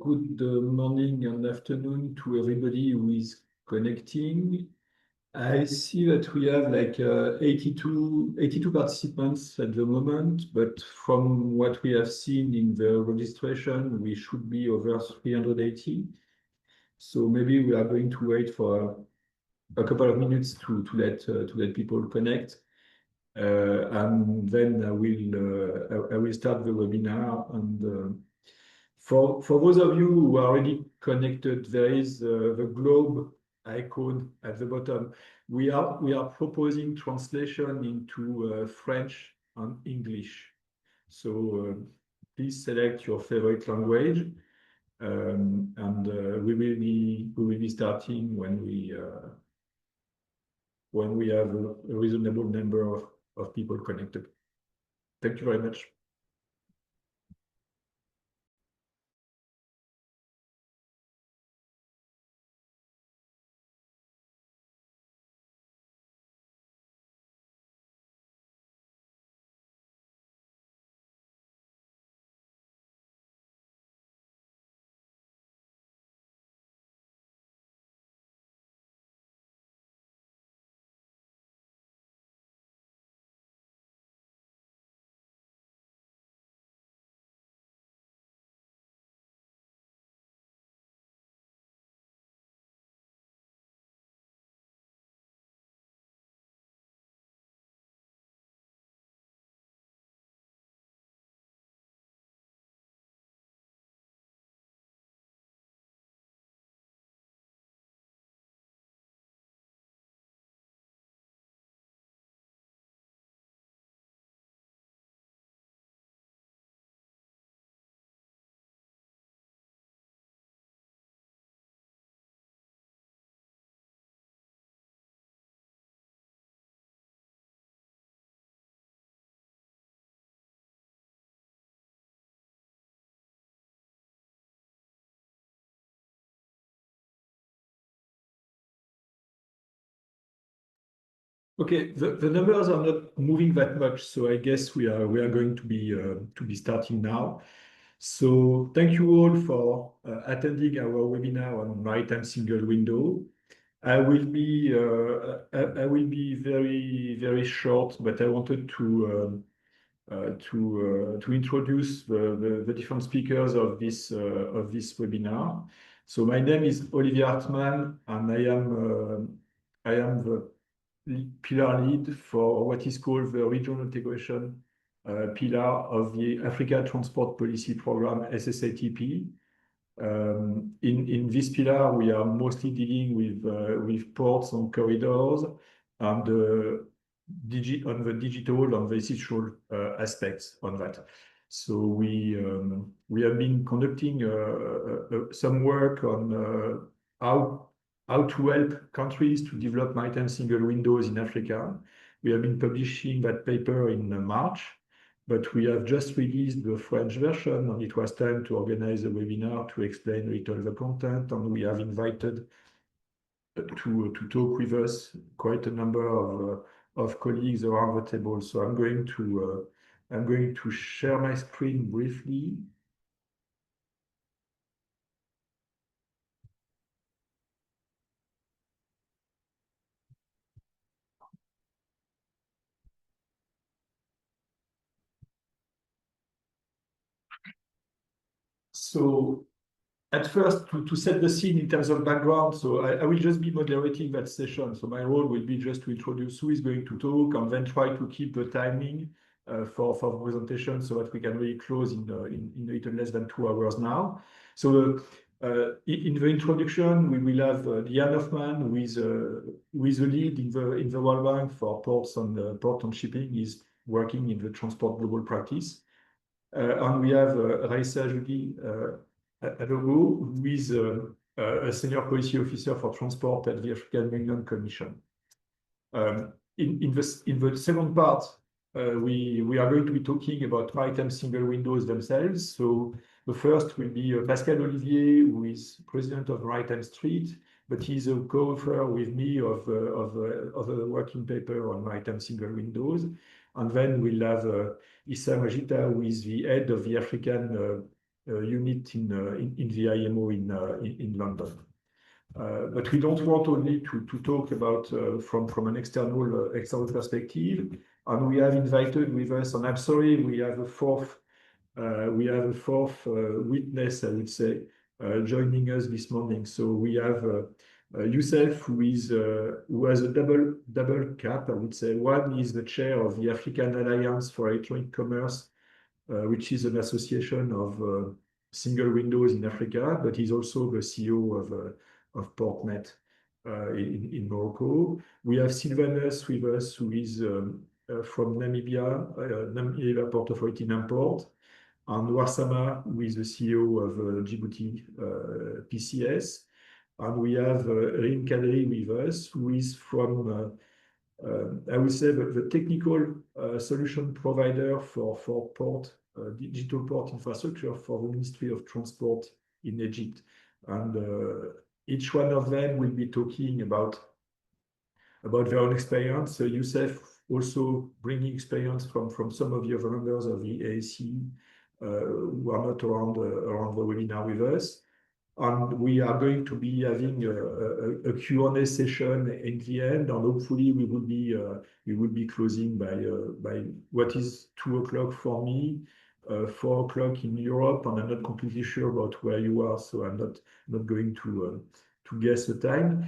good morning and afternoon to everybody who is connecting. I see that we have like 82 participants at the moment, but from what we have seen in the registration, we should be over 380. So maybe we are going to wait for a couple of minutes to let people connect. And then I will start the webinar. And for those of you who are already connected, there is the globe icon at the bottom. We are proposing translation into French and English. So please select your favorite language, and we will be starting when we have a reasonable number of people connected. Thank you very much. Okay, the numbers are not moving that much, so I guess we are going to be starting now. So thank you all for attending our webinar on Maritime Single Window. I will be very short, but I wanted to introduce the different speakers of this webinar. So my name is Olivier Hartmann, and I am the pillar lead for what is called the regional integration pillar of the Africa Transport Policy Program, SSATP. In this pillar, we are mostly dealing with ports and corridors and on the digital and the digital aspects on that. So we have been conducting some work on how to help countries to develop maritime single windows in Africa. We have been publishing that paper in March, but we have just released the French version, and it was time to organize a webinar to explain a little the content, and we have invited to talk with us quite a number of colleagues around the table. So I'm going to share my screen briefly. So at first, to set the scene in terms of background, so I will just be moderating that session. So my role will be just to introduce who is going to talk and then try to keep the timing for the presentation so that we can really close in a little less than 2 hours now. So in the introduction, we will have Jan Hoffman, who is a lead in the World Bank for ports and port and shipping. He's working in the transport global practice. And we have Raissa Joudi Alogo, who is a senior policy officer for transport at the African Union Commission. In the second part, we are going to be talking about maritime single windows themselves. So the first will be Pascal Olivier, who is president of Maritime Street, but he's a co-author with me of a working paper on maritime single windows. And then we'll have Issa Majita, who is the head of the African unit in the IMO in London. But we don't want only to talk about from an external perspective, and we have invited with us, and I'm sorry, we have a fourth witness, I would say, joining us this morning. So we have Youssef, who has a double cap, I would say. One is the chair of the African Alliance for Electronic Commerce, which is an association of single windows in Africa, but he's also the CEO of PortNet in Morocco. We have Sylvanus with us, who is from Namibia Port Authority Import, and Warsama, who is the CEO of Djibouti PCS. And we have Rim Kadri with us, who is from, I would say, the technical solution provider for digital port infrastructure for the Ministry of Transport in Egypt. And each one of them will be talking about their own experience. So Youssef also bringing experience from some of the other members of the ASC who are not around the webinar with us. And we are going to be having a Q&A session in the end, and hopefully we will be closing by what is 2 o'clock for me, 4 o'clock in Europe, and I'm not completely sure about where you are, so I'm not going to guess the time.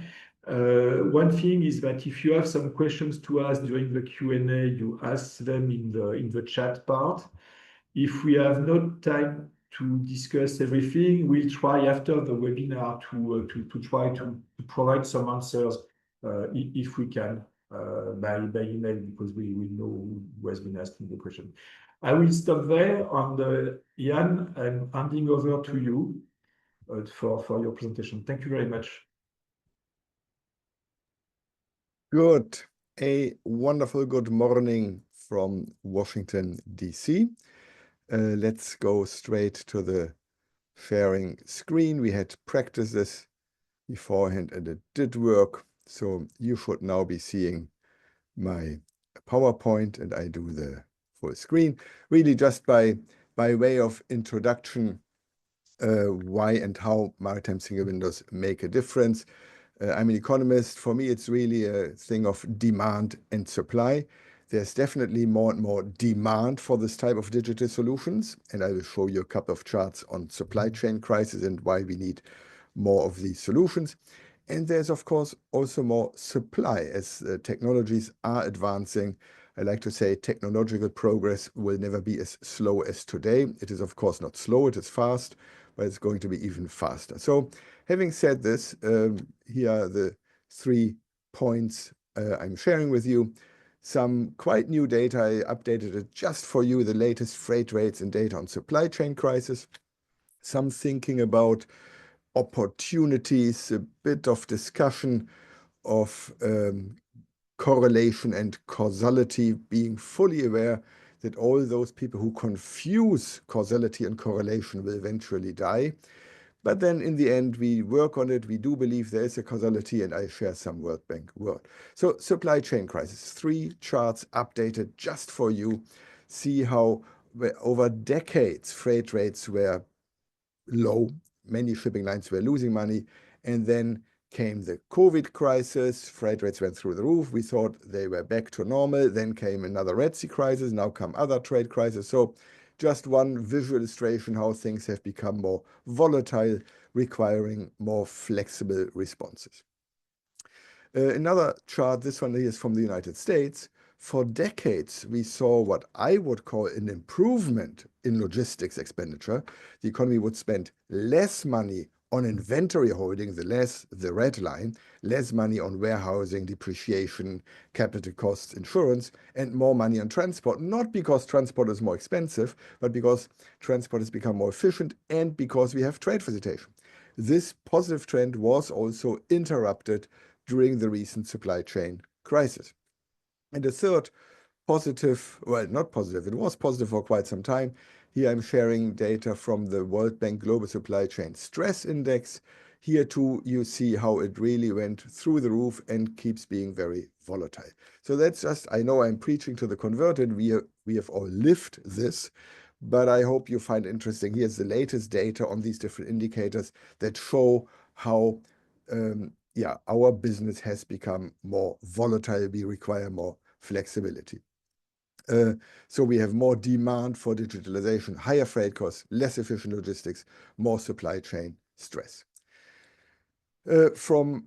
One thing is that if you have some questions to ask during the Q&A, you ask them in the chat part. If we have not time to discuss everything, we'll try after the webinar to try to provide some answers if we can by email, because we will know who has been asking the question. I will stop there, and Ian, I'm handing over to you for your presentation. Thank you very much. Good. A wonderful good morning from Washington, D.C. Let's go straight to the sharing screen. We had practiced this beforehand and it did work. So you should now be seeing my PowerPoint, and I do the full screen. Really just by way of introduction, why and how maritime single windows make a difference. I'm an economist. For me, it's really a thing of demand and supply. There's definitely more and more demand for this type of digital solutions, and I will show you a couple of charts on supply chain crisis and why we need more of these solutions. And there's, of course, also more supply as technologies are advancing. I like to say technological progress will never be as slow as today. It is, of course, not slow, it is fast, but it's going to be even faster. So having said this, here are the 3 points I'm sharing with you. Some quite new data, I updated it just for you, the latest freight rates and data on supply chain crisis. Some thinking about opportunities, a bit of discussion of correlation and causality, being fully aware that all those people who confuse causality and correlation will eventually die. But then in the end, we work on it. We do believe there is a causality, and I share some World Bank work. So supply chain crisis, 3 charts updated just for you. See how over decades, freight rates were low. Many shipping lines were losing money. And then came the COVID crisis. Freight rates went through the roof. We thought they were back to normal. Then came another Red Sea crisis. Now come other trade crises. So just one visual illustration how things have become more volatile, requiring more flexible responses. Another chart, this one is from the United States. For decades, we saw what I would call an improvement in logistics expenditure. The economy would spend less money on inventory holding, the red line, less money on warehousing, depreciation, capital costs, insurance, and more money on transport, not because transport is more expensive, but because transport has become more efficient and because we have trade facilitation. This positive trend was also interrupted during the recent supply chain crisis. And the third positive, well, not positive, it was positive for quite some time. Here I'm sharing data from the World Bank Global Supply Chain Stress Index. Here too, you see how it really went through the roof and keeps being very volatile. So that's just, I know I'm preaching to the converted. We have all lived this, but I hope you find interesting. Here's the latest data on these different indicators that show how our business has become more volatile. We require more flexibility. So we have more demand for digitalization, higher freight costs, less efficient logistics, more supply chain stress. From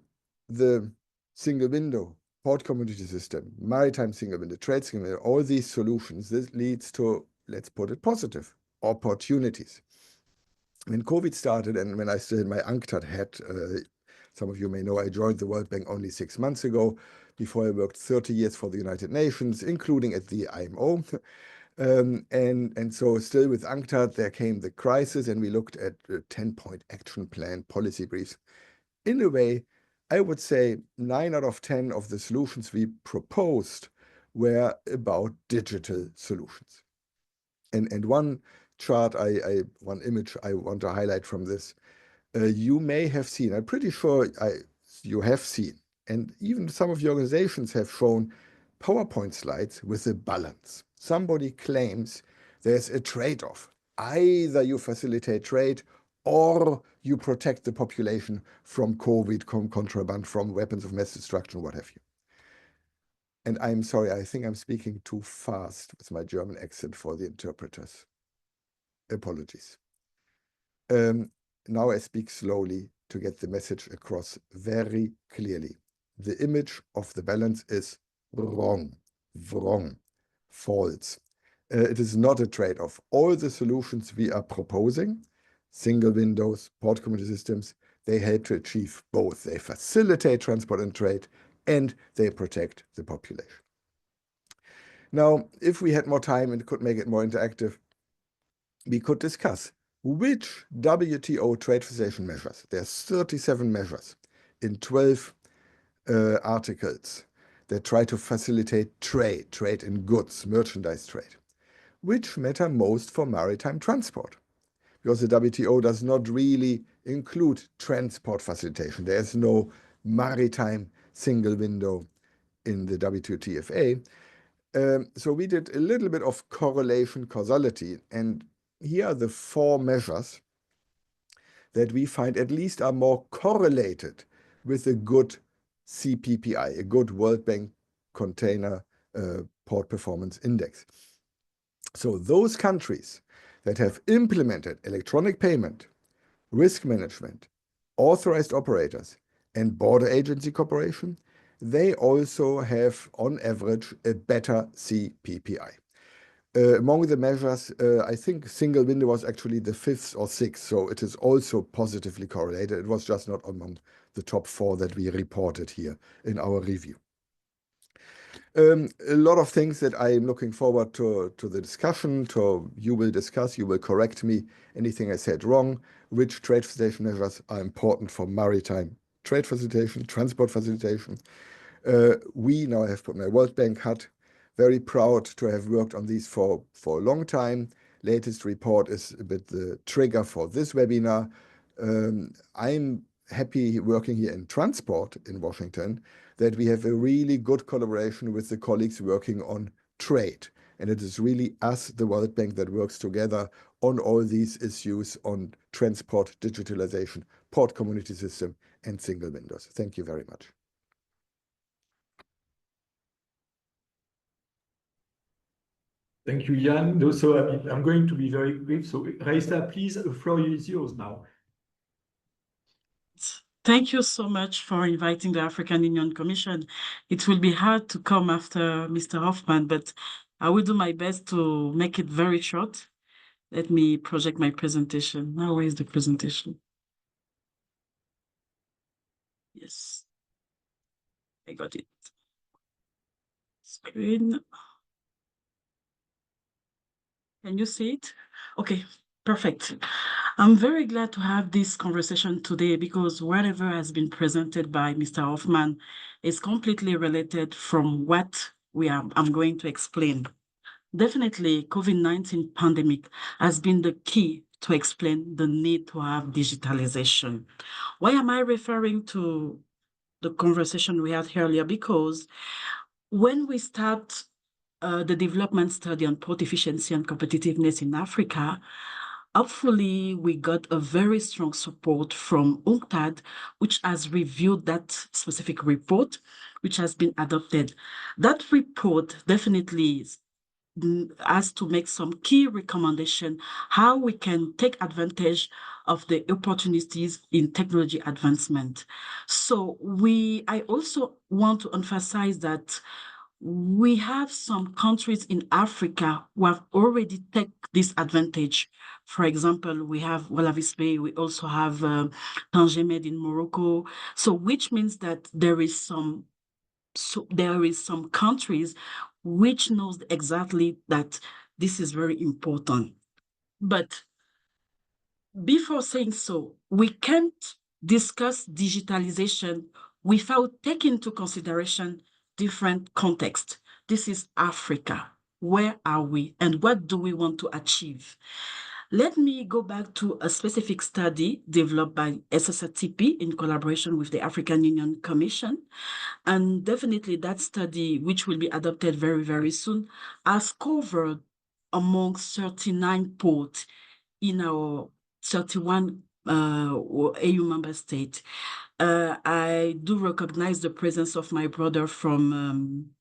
the single window, port community system, maritime single window, trade single window, all these solutions, this leads to, let's put it positive, opportunities. When COVID started and when I still had my UNCTAD hat, some of you may know I joined the World Bank only 6 months ago. Before I worked 30 years for the United Nations, including at the IMO. And so still with UNCTAD, there came the crisis and we looked at the 10-point action plan policy briefs. In a way, I would say 9 out of 10 of the solutions we proposed were about digital solutions. And one chart, one image I want to highlight from this, you may have seen, I'm pretty sure you have seen, and even some of your organizations have shown PowerPoint slides with a balance. Somebody claims there's a trade-off. Either you facilitate trade or you protect the population from COVID, contraband, from weapons of mass destruction, what have you. And I'm sorry, I think I'm speaking too fast with my German accent for the interpreters. Apologies. Now I speak slowly to get the message across very clearly. The image of the balance is wrong, false. It is not a trade-off. All the solutions we are proposing, single windows, port community systems, they help to achieve both. They facilitate transport and trade, and they protect the population. Now, if we had more time and could make it more interactive, we could discuss which WTO trade facilitation measures, there's 37 measures in 12 articles that try to facilitate trade in goods, merchandise trade, which matter most for maritime transport. Because the WTO does not really include transport facilitation. There's no maritime single window in the WTO-TFA. So we did a little bit of correlation causality, and here are the 4 measures that we find at least are more correlated with a good CPPI, a good World Bank container port performance index. So those countries that have implemented electronic payment, risk management, authorized operators, and border agency cooperation, they also have, on average, a better CPPI. Among the measures, I think single window was actually the 5th or 6th, so it is also positively correlated. It was just not among the top 4 that we reported here in our review. A lot of things that I am looking forward to the discussion, you will discuss, you will correct me, anything I said wrong, which trade facilitation measures are important for maritime trade facilitation, transport facilitation. Now I have put my World Bank hat, very proud to have worked on these for a long time. Latest report is a bit the trigger for this webinar. I'm happy working here in transport in Washington that we have a really good collaboration with the colleagues working on trade. And it is really us, the World Bank, that works together on all these issues on transport, digitalization, port community system, and single windows. Thank you very much. Thank you, Jan. Also, I'm going to be very brief. So, Raisa, please, the floor is yours now. Thank you so much for inviting the African Union Commission. It will be hard to come after Mr. Hoffman, but I will do my best to make it very short. Let me project my presentation. Now, where is the presentation? Yes, I got it. Screen. Can you see it? Okay, perfect. I'm very glad to have this conversation today because whatever has been presented by Mr. Hoffman is completely related from what I'm going to explain. Definitely, COVID-19 pandemic has been the key to explain the need to have digitalization. Why am I referring to the conversation we had earlier? Because when we start the development study on port efficiency and competitiveness in Africa, hopefully we got a very strong support from UNCTAD, which has reviewed that specific report, which has been adopted. That report definitely has to make some key recommendation how we can take advantage of the opportunities in technology advancement. So I also want to emphasize that we have some countries in Africa who have already taken this advantage. For example, we have Wallavis Bay, we also have Tangemed in Morocco. So which means that there is some countries which knows exactly that this is very important. But before saying so, we can't discuss digitalization without taking into consideration different context. This is Africa. Where are we and what do we want to achieve? Let me go back to a specific study developed by SSATP in collaboration with the African Union Commission. And definitely that study, which will be adopted very, very soon, has covered among 39 ports in our 31 AU member state. I do recognize the presence of my brother from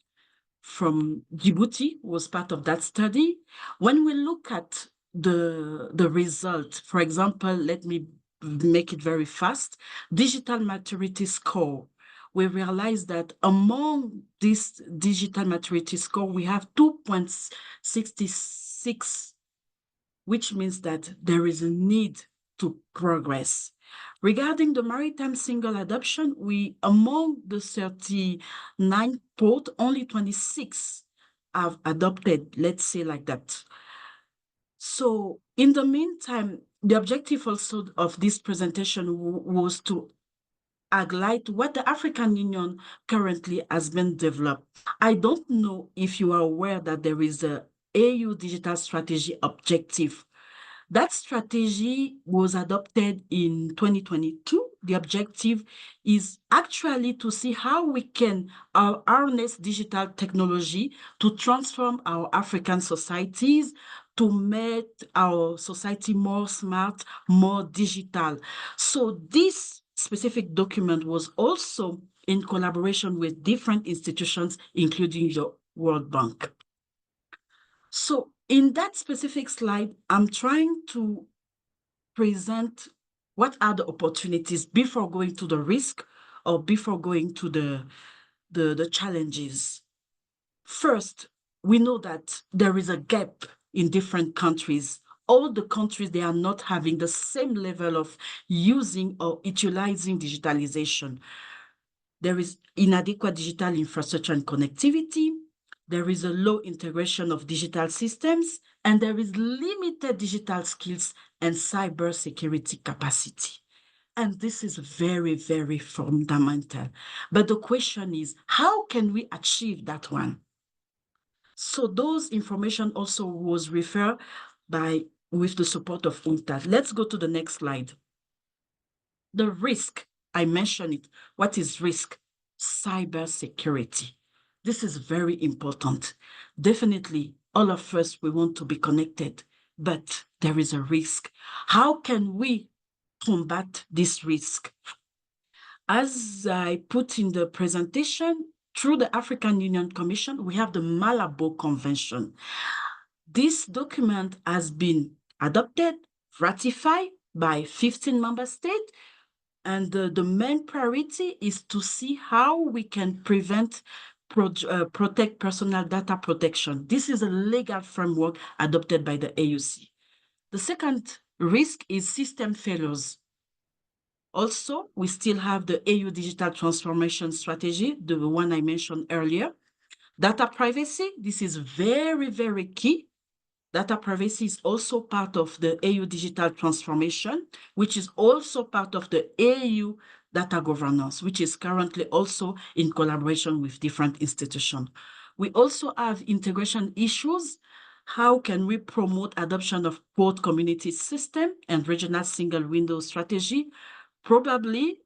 Djibouti, who was part of that study. When we look at the result, for example, let me make it very fast, digital maturity score. We realize that among this digital maturity score, we have 2.66, which means that there is a need to progress. Regarding the maritime single adoption, among the 39 ports, only 26 have adopted, let's say like that. So in the meantime, the objective also of this presentation was to highlight what the African Union currently has been developed. I don't know if you are aware that there is a AU digital strategy objective. That strategy was adopted in 2022. The objective is actually to see how we can harness digital technology to transform our African societies, to make our society more smart, more digital. So this specific document was also in collaboration with different institutions, including the World Bank. So in that specific slide, I'm trying to present what are the opportunities before going to the risk or before going to the challenges. First, we know that there is a gap in different countries. All the countries, they are not having the same level of using or utilizing digitalization. There is inadequate digital infrastructure and connectivity. There is a low integration of digital systems, and there is limited digital skills and cybersecurity capacity. And this is very, very fundamental. But the question is, how can we achieve that one? So those information also was referred with the support of UNCTAD. Let's go to the next slide. The risk, I mentioned it. What is risk? Cybersecurity. This is very important. Definitely, all of us, we want to be connected, but there is a risk. How can we combat this risk? As I put in the presentation, through the African Union Commission, we have the Malabo Convention. This document has been adopted, ratified by 15 member states, and the main priority is to see how we can protect personal data protection. This is a legal framework adopted by the AUC. The second risk is system failures. Also, we still have the AU Digital Transformation Strategy, the one I mentioned earlier. Data privacy, this is very, very key. Data privacy is also part of the AU Digital Transformation, which is also part of the AU Data Governance, which is currently also in collaboration with different institutions. We also have integration issues. How can we promote adoption of port community system and regional single window strategy? Probably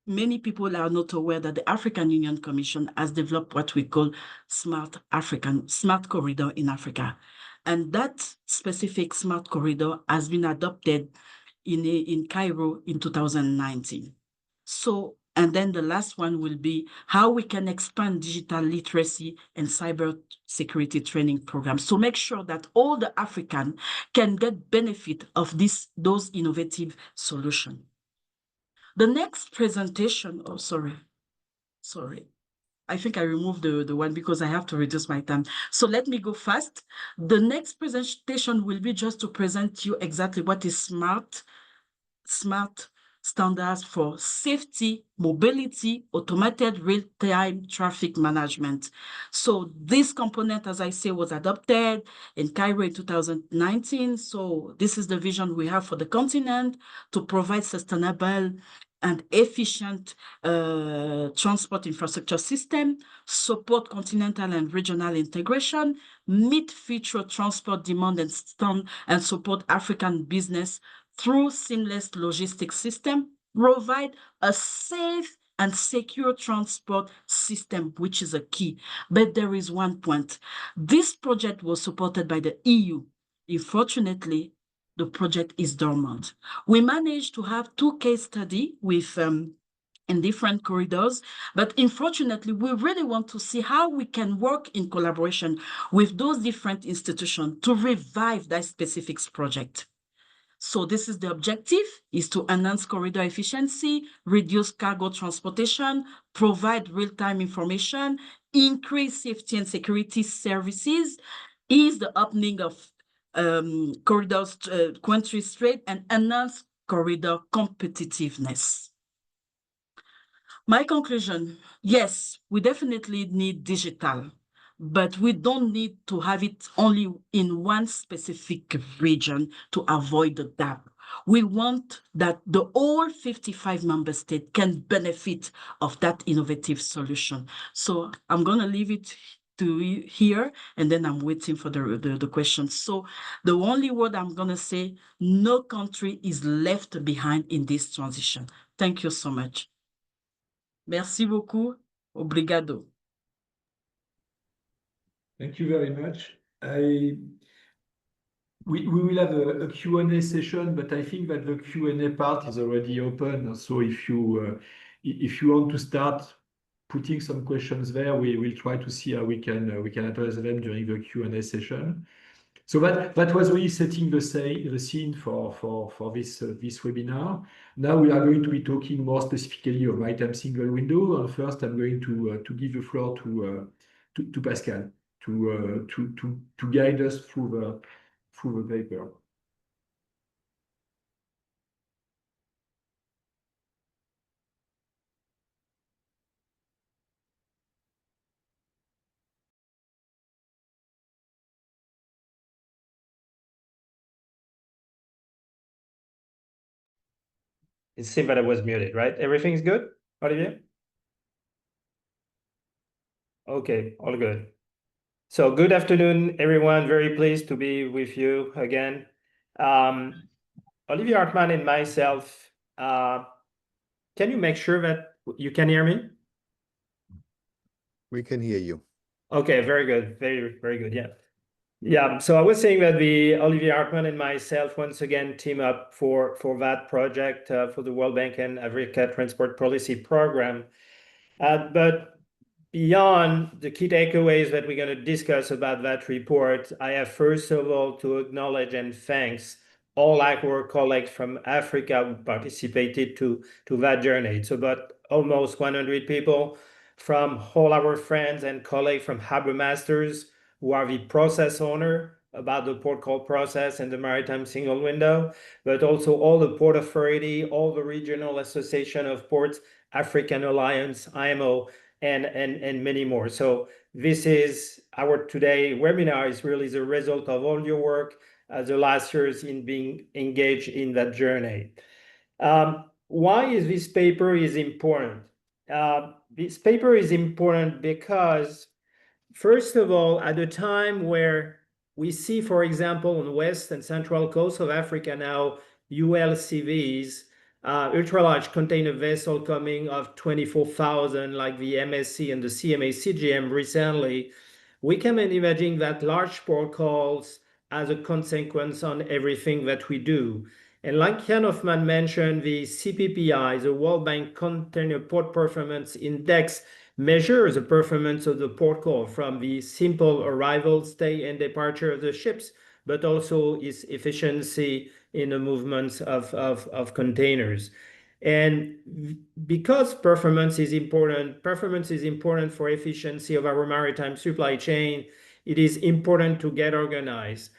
many people are not aware that the African Union Commission has developed what we call Smart Corridor in Africa. And that specific Smart Corridor has been adopted in Cairo in 2019. So, and then the last one will be how we can expand digital literacy and cyber security training programs. So make sure that all the Africans can get benefit of those innovative solutions. The next presentation, oh, sorry. I think I removed the one because I have to reduce my time. So let me go fast. The next presentation will be just to present you exactly what is smart standards for safety, mobility, automated real-time traffic management. So this component, as I say, was adopted in Cairo in 2019. So this is the vision we have for the continent to provide sustainable and efficient transport infrastructure system, support continental and regional integration, meet future transport demand and support African business through seamless logistics system, provide a safe and secure transport system, which is a key. But there is one point. This project was supported by the EU. Unfortunately, the project is dormant. We managed to have 2 case studies with in different corridors, but unfortunately, we really want to see how we can work in collaboration with those different institutions to revive that specific project. So this is the objective, is to enhance corridor efficiency, reduce cargo transportation, provide real-time information, increase safety and security services, ease the opening of corridors, country trade, and enhance corridor competitiveness. My conclusion, yes, we definitely need digital, but we don't need to have it only in one specific region to avoid the gap. We want that the all 55 member states can benefit of that innovative solution. So I'm going to leave it to here, and then I'm waiting for the questions. So the only word I'm going to say, no country is left behind in this transition. Thank you so much. Merci beaucoup. Obrigado. Thank you very much. We will have a Q&A session, but I think that the Q&A part is already open. So if you want to start putting some questions there, we will try to see how we can address them during the Q&A session. So that was really setting the scene for this webinar. Now we are going to be talking more specifically of Maritime Single Window. And first, I'm going to give the floor to Pascal to guide us through the paper. It seemed that I was muted, right? Everything's good, Olivier? Okay, all good. So good afternoon, everyone. Very pleased to be with you again. Olivier Hartmann and myself, can you make sure that you can hear me? We can hear you. Okay, very good. Very, very good. Yeah. Yeah, so I was saying that the Olivier Hartmann and myself once again team up for that project for the World Bank and Africa Transport Policy Program. But beyond the key takeaways that we're going to discuss about that report, I have first of all to acknowledge and thanks all our colleagues from Africa who participated to that journey. It's about almost 100 people from all our friends and colleagues from Harbor Masters, who are the process owner about the port call process and the Maritime Single Window, but also all the Port Authority, all the Regional Association of Ports, African Alliance, IMO, and many more. So this is our today webinar is really the result of all your work the last years in being engaged in that journey. Why is this paper is important? This paper is important because, first of all, at a time where we see, for example, on the west and central coast of Africa now, ULCVs ultra-large container vessel coming of 24,000, like the MSC and the CMA CGM recently, we can imagine that large port calls as a consequence on everything that we do. And like Jan Hoffman mentioned, the CPPI, the World Bank Container Port Performance Index, measures the performance of the port call from the simple arrival, stay, and departure of the ships, but also its efficiency in the movements of containers. And because performance is important for efficiency of our maritime supply chain, it is important to get organized.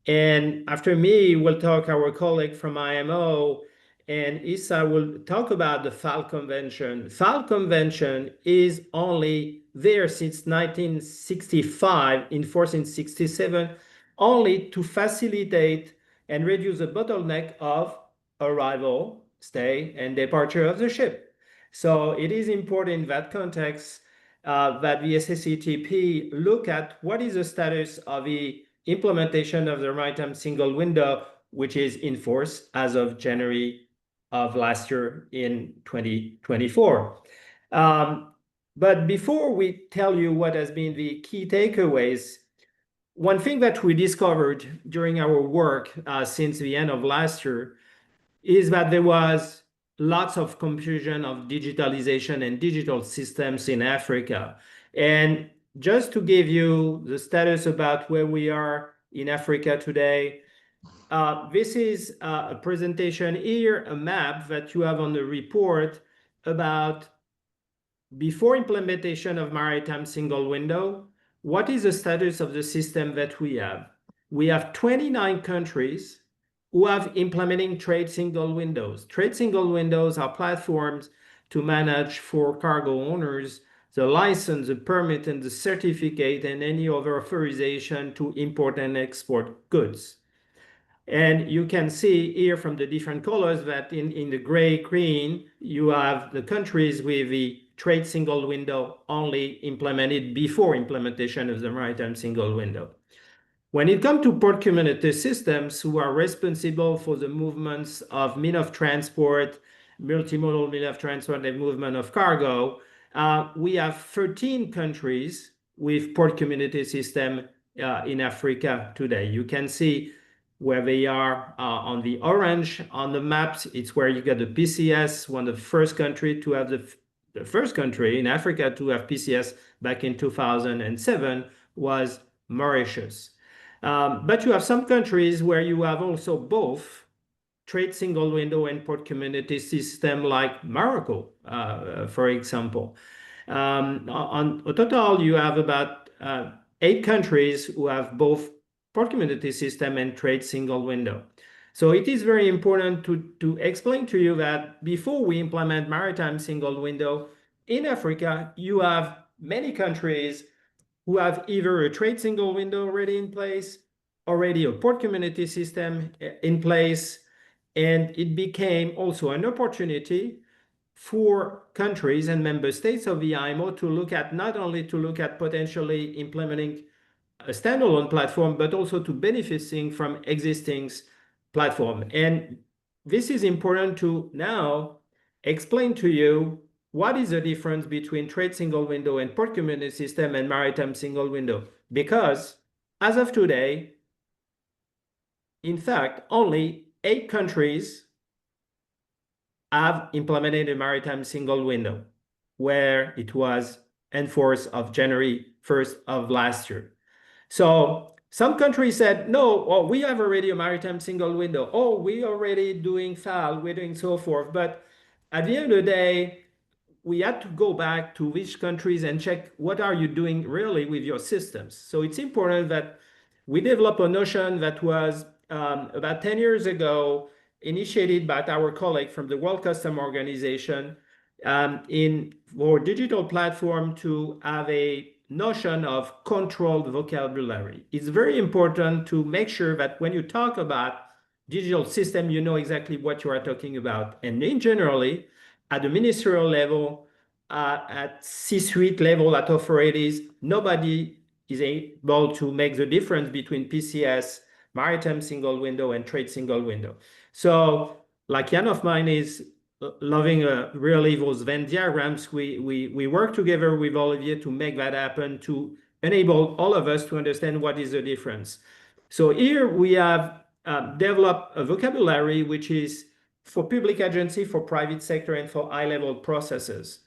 And after me, we'll talk our colleague from IMO, and Issa will talk about the FAL Convention. FAL Convention is only there since 1965, in force in 67, only to facilitate and reduce the bottleneck of arrival, stay, and departure of the ship. So it is important in that context that the SSATP look at what is the status of the implementation of the Maritime Single Window, which is in force as of January of last year in 2024. But before we tell you what has been the key takeaways, one thing that we discovered during our work since the end of last year is that there was lots of confusion of digitalization and digital systems in Africa. And just to give you the status about where we are in Africa today, this is a presentation here, a map that you have on the report about before implementation of Maritime Single Window, what is the status of the system that we have? We have 29 countries who have implementing trade single windows. Trade single windows are platforms to manage for cargo owners the license, the permit, and the certificate, and any other authorization to import and export goods. And you can see here from the different colors that in the gray green, you have the countries with the trade single window only implemented before implementation of the Maritime Single Window. When it comes to port community systems who are responsible for the movements of mean of transport, multimodal mean of transport and movement of cargo, we have 13 countries with port community system in Africa today. You can see where they are on the orange on the maps. It's where you get the PCS, one of the first country to have the first country in Africa to have PCS back in 2007 was Mauritius. But you have some countries where you have also both trade single window and port community system, like Morocco, for example. On total, you have about 8 countries who have both port community system and trade single window. So it is very important to explain to you that before we implement Maritime Single Window in Africa, you have many countries who have either a trade single window already in place, already a port community system in place, and it became also an opportunity for countries and member states of the IMO to look at, not only to look at potentially implementing a standalone platform, but also to benefiting from existing platform. And this is important to now explain to you what is the difference between trade single window and port community system and Maritime Single Window. Because as of today, in fact, only 8 countries have implemented a Maritime Single Window, where it was enforced of January 1st of last year. So some countries said, no, oh, we have already a Maritime Single Window. Oh, we already doing FAL, we're doing so forth. But at the end of the day, we had to go back to which countries and check what are you doing really with your systems. So it's important that we develop a notion that was about 10 years ago, initiated by our colleague from the World Customs Organization for digital platform to have a notion of controlled vocabulary. It's very important to make sure that when you talk about digital system, you know exactly what you are talking about. And in generally, at the ministerial level, at C-suite level, at authorities, nobody is able to make the difference between PCS, Maritime Single Window, and Trade Single Window. So, like Jan Hoffman is loving really those Venn diagrams, we work together with Olivier to make that happen, to enable all of us to understand what is the difference. So here we have developed a vocabulary which is for public agency, for private sector, and for high-level processes.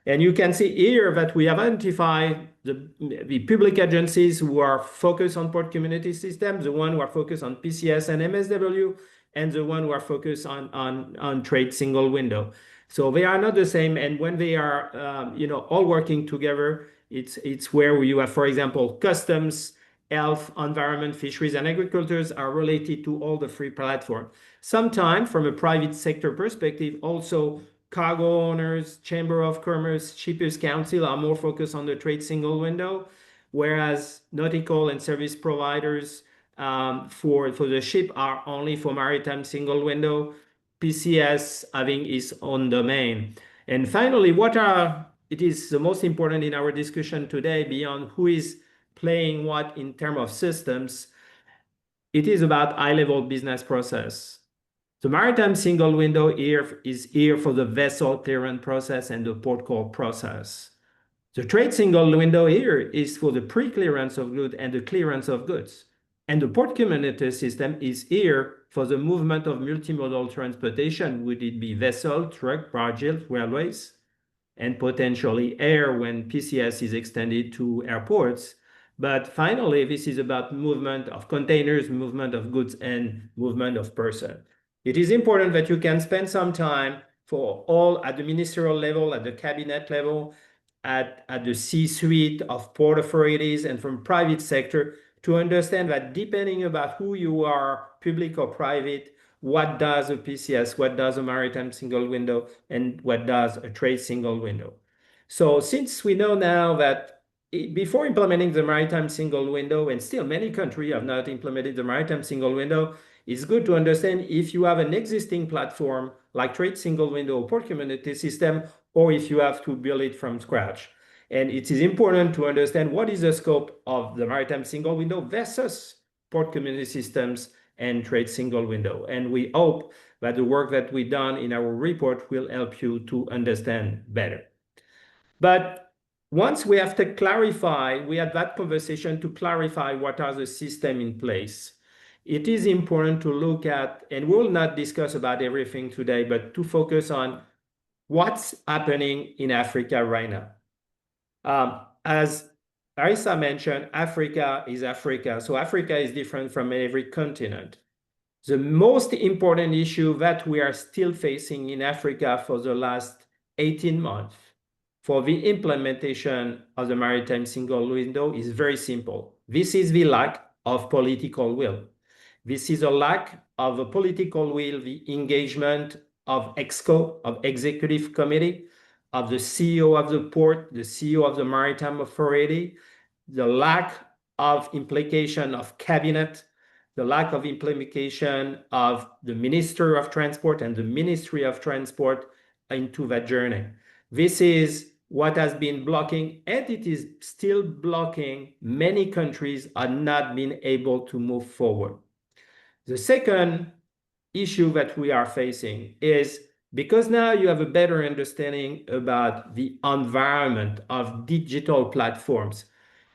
And you can see here that we have identified the public agencies who are focused on port community systems, the one who are focused on PCS and MSW, and the one who are focused on trade single window. So they are not the same. And when they are all working together, it's where you have, for example, customs, health, environment, fisheries, and agricultures are related to all the three platforms. Sometimes, from a private sector perspective, also cargo owners, Chamber of Commerce, Shippers Council are more focused on the trade single window, whereas nautical and service providers for the ship are only for maritime single window. PCS having its own domain. And finally, it is the most important in our discussion today, beyond who is playing what in terms of systems, it is about high-level business process. The maritime single window is here for the vessel clearance process and the port call process. The trade single window here is for the pre-clearance of goods and the clearance of goods. And the port community system is here for the movement of multimodal transportation, would it be vessel, truck, barges, railways, and potentially air when PCS is extended to airports. But finally, this is about movement of containers, movement of goods, and movement of person. It is important that you can spend some time for all at the ministerial level, at the cabinet level, at the C-suite of port authorities and from private sector to understand that depending about who you are, public or private, what does a PCS, what does a maritime single window, and what does a trade single window. So since we know now that before implementing the maritime single window, and still many countries have not implemented the maritime single window, it's good to understand if you have an existing platform like trade single window or port community system, or if you have to build it from scratch. And it is important to understand what is the scope of the maritime single window versus port community systems and trade single window. And we hope that the work that we've done in our report will help you to understand better. But once we have to clarify, we had that conversation to clarify what are the systems in place. It is important to look at, and we'll not discuss about everything today, but to focus on what's happening in Africa right now. As Arisa mentioned, Africa is Africa. So Africa is different from every continent. The most important issue that we are still facing in Africa for the last 18 months for the implementation of the maritime single window is very simple. This is the lack of political will. This is a lack of a political will, the engagement of EXCO, of Executive Committee, of the CEO of the port, the CEO of the Maritime Authority, the lack of implication of cabinet, the lack of implementation of the Minister of Transport and the Ministry of Transport into that journey. This is what has been blocking, and it is still blocking. Many countries are not being able to move forward. The second issue that we are facing is because now you have a better understanding about the environment of digital platforms.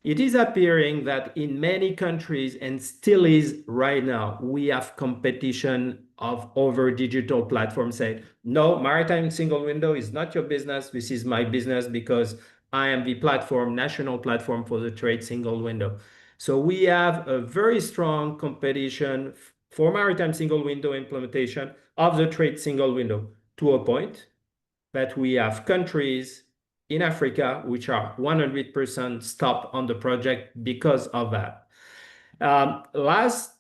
It is appearing that in many countries, and still is right now, we have competition of over digital platforms say, no, maritime single window is not your business. This is my business because I am the platform, national platform for the trade single window. So we have a very strong competition for maritime single window implementation of the trade single window, to a point that we have countries in Africa which are 100% stop on the project because of that. Last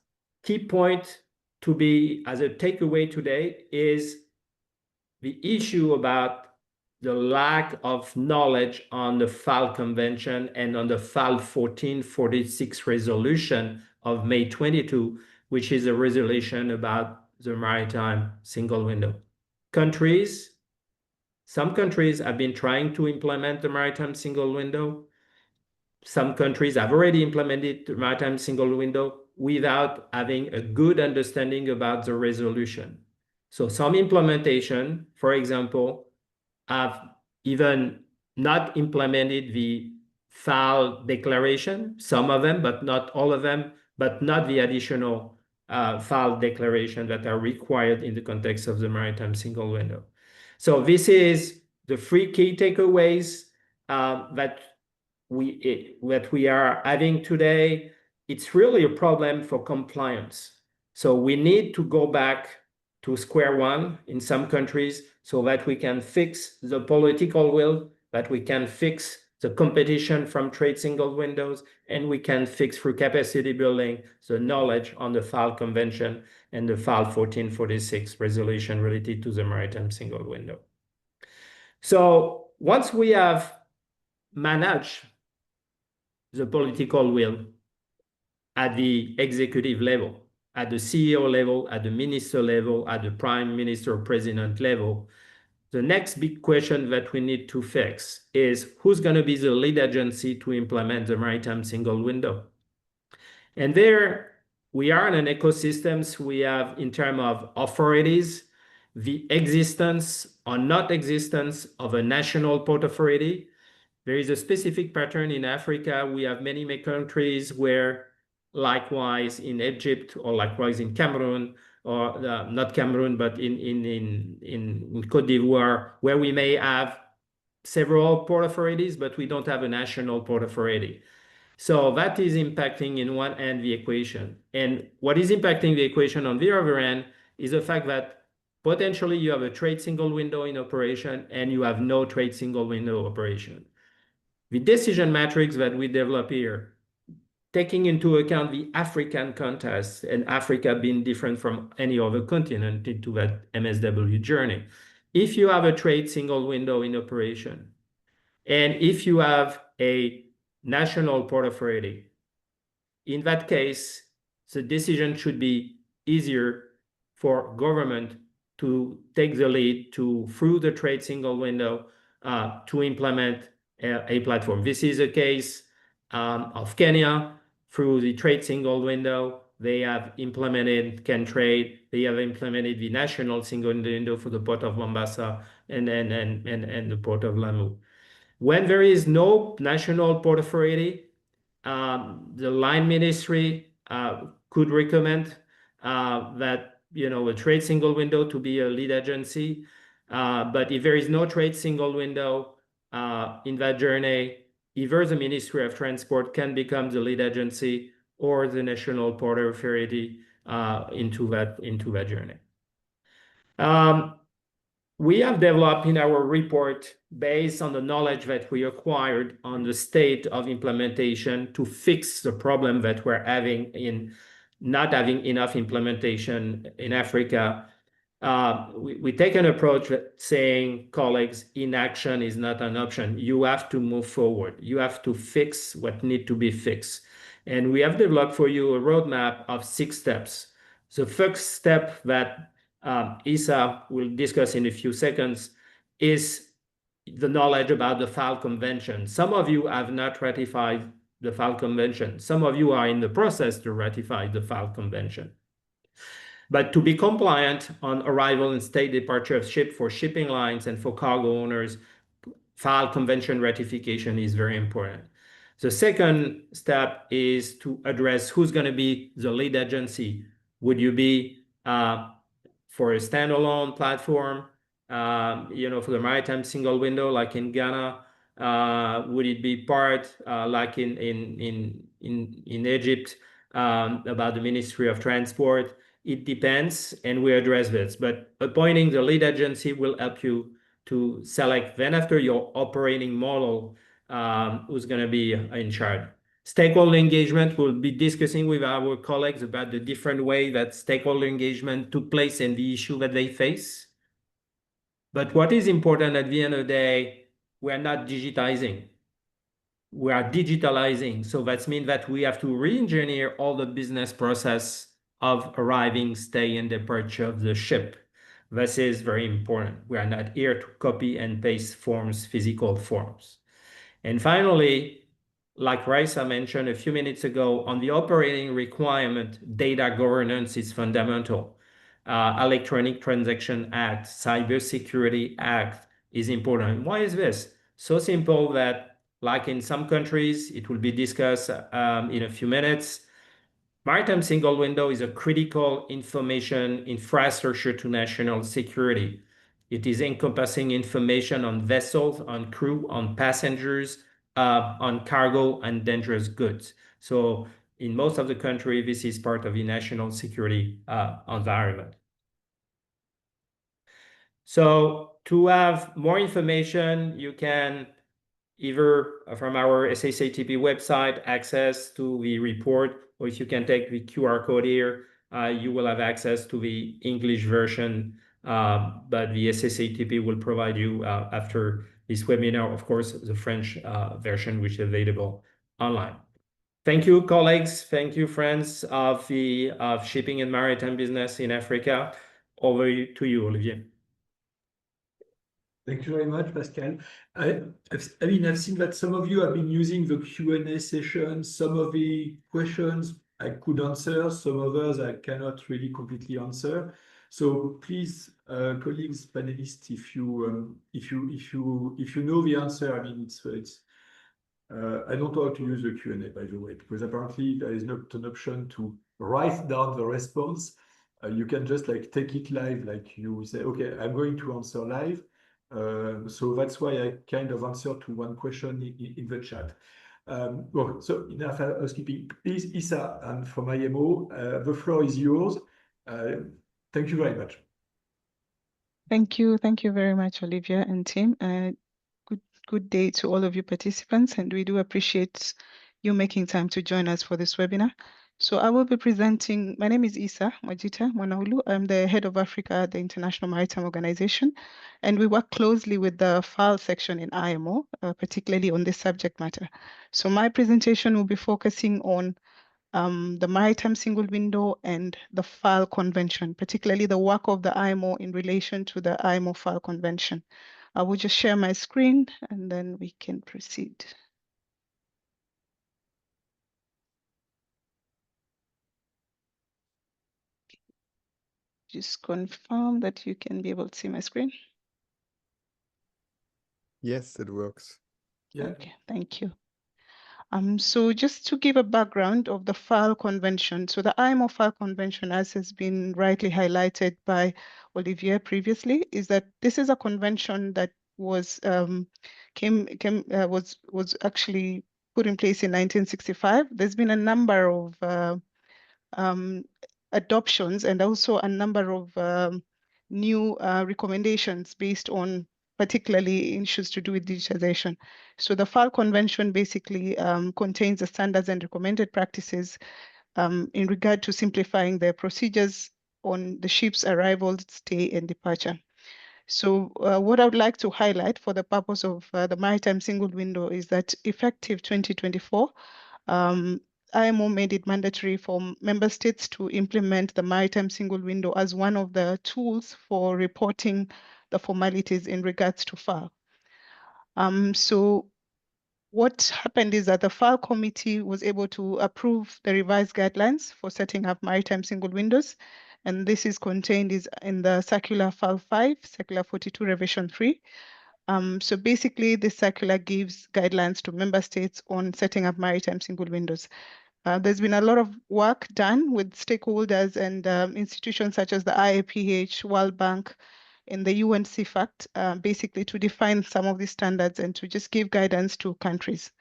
key point to be as a takeaway today is the issue about the lack of knowledge on the FAL Convention and on the FAL 46 resolution of May 22, which is a resolution about the maritime single window. Some countries have been trying to implement the maritime single window. Some countries have already implemented the maritime single window without having a good understanding about the resolution. So some implementation, for example, have even not implemented the FAL declaration, some of them, but not all of them, but not the additional FAL declaration that are required in the context of the Maritime Single Window. So this is the 3 key takeaways that we are having today. It's really a problem for compliance. So we need to go back to square one in some countries so that we can fix the political will, that we can fix the competition from trade single windows, and we can fix through capacity building the knowledge on the FAL Convention and the FAL 1446 resolution related to the Maritime Single Window. So once we have managed the political will at the executive level, at the CEO level, at the minister level, at the prime minister president level, the next big question that we need to fix is who's going to be the lead agency to implement the Maritime Single Window. And there we are in an ecosystem. So we have, in terms of authorities, the existence or not existence of a national port authority. There is a specific pattern in Africa. We have many countries where, likewise in Egypt, or likewise in Cameroon, or not Cameroon, but in Côte d'Ivoire, where we may have several port authorities, but we don't have a national port authority. So that is impacting in one end the equation. And what is impacting the equation on the other end is the fact that potentially you have a trade single window in operation and you have no trade single window operation. The decision matrix that we develop here, taking into account the African context and Africa being different from any other continent into that MSW journey. If you have a trade single window in operation, and if you have a national port authority, in that case, the decision should be easier for government to take the lead through the trade single window to implement a platform. This is a case of Kenya. Through the trade single window, they have implemented CanTrade. They have implemented the national single window for the port of Mombasa and the port of Lamu. When there is no national port authority, the line ministry could recommend that a trade single window to be a lead agency. But if there is no trade single window in that journey, either the Ministry of Transport can become the lead agency or the National Port Authority into that journey. We have developed in our report, based on the knowledge that we acquired on the state of implementation, to fix the problem that we're having in not having enough implementation in Africa. We take an approach saying, colleagues, inaction is not an option. You have to move forward. You have to fix what needs to be fixed. And we have developed for you a roadmap of 6 steps. The first step that Isa will discuss in a few seconds is the knowledge about the FAL Convention. Some of you have not ratified the FAL Convention. Some of you are in the process to ratify the FAL Convention. But to be compliant on arrival and state departure of ship for shipping lines and for cargo owners, FAL Convention ratification is very important. The second step is to address who's going to be the lead agency. Would you be for a standalone platform, for the Maritime Single Window, like in Ghana? Would it be part, like in Egypt, about the Ministry of Transport? It depends, and we address this. But appointing the lead agency will help you to select, then after your operating model, who's going to be in charge. Stakeholder engagement, we'll be discussing with our colleagues about the different way that stakeholder engagement took place and the issue that they face. But what is important at the end of the day, we are not digitizing. We are digitalizing. So that means that we have to re-engineer all the business process of arriving, stay, and departure of the ship. This is very important. We are not here to copy and paste forms, physical forms. And finally, like Raisa mentioned a few minutes ago, on the operating requirement, data governance is fundamental. Electronic Transaction Act, Cybersecurity Act is important. Why is this? So simple that, like in some countries, it will be discussed in a few minutes. Maritime Single Window is a critical information infrastructure to national security. It is encompassing information on vessels, on crew, on passengers, on cargo and dangerous goods. So in most of the country, this is part of the national security environment. So to have more information, you can either from our SSATP website access to the report, or if you can take the QR code here, you will have access to the English version, but the SSATP will provide you after this webinar, of course, the French version, which is available online. Thank you, colleagues. Thank you, friends of the shipping and maritime business in Africa. Over to you, Olivier. Thank you very much, Pascal. I've seen that some of you have been using the Q&A session. Some of the questions I could answer, some others I cannot really completely answer. So please, colleagues, panelists, if you know the answer, I mean, I don't know how to use the Q&A, by the way, because apparently there is not an option to write down the response. You can just like take it live, like you say, okay, I'm going to answer live. So that's why I kind of answered to one question in the chat. Well, so enough housekeeping. Please, Issa, and from IMO, the floor is yours. Thank you very much. Thank you very much, Olivia and team. Good day to all of you participants, and we do appreciate you making time to join us for this webinar. So I will be presenting, my name is Issa Majita Mwanaulu. I'm the head of Africa at the International Maritime Organization, and we work closely with the FAL section in IMO, particularly on this subject matter. So my presentation will be focusing on the Maritime Single Window and the FAL Convention, particularly the work of the IMO in relation to the IMO FAL Convention. I will just share my screen and then we can proceed. Just confirm that you can be able to see my screen. Yes, it works. Yeah. Okay, thank you. So just to give a background of the FAL Convention. So the IMO FAL Convention, as has been rightly highlighted by Olivier previously, is that this is a convention that was actually put in place in 1965. There's been a number of adoptions and also a number of new recommendations based on particularly issues to do with digitization. So the FAL Convention basically contains the standards and recommended practices in regard to simplifying the procedures on the ship's arrival, stay, and departure. So what I would like to highlight for the purpose of the Maritime Single Window is that effective 2024, IMO made it mandatory for member states to implement the Maritime Single Window as one of the tools for reporting the formalities in regards to FAL. So what happened is that the FAL committee was able to approve the revised guidelines for setting up Maritime Single Windows, and this is contained in the Circular FAL 5, Circular 42 Revision 3. So basically, this circular gives guidelines to member states on setting up Maritime Single Windows. There's been a lot of work done with stakeholders and institutions such as the IAPH, World Bank, and the UN CFACT, basically to define some of these standards and to just give guidance to countries.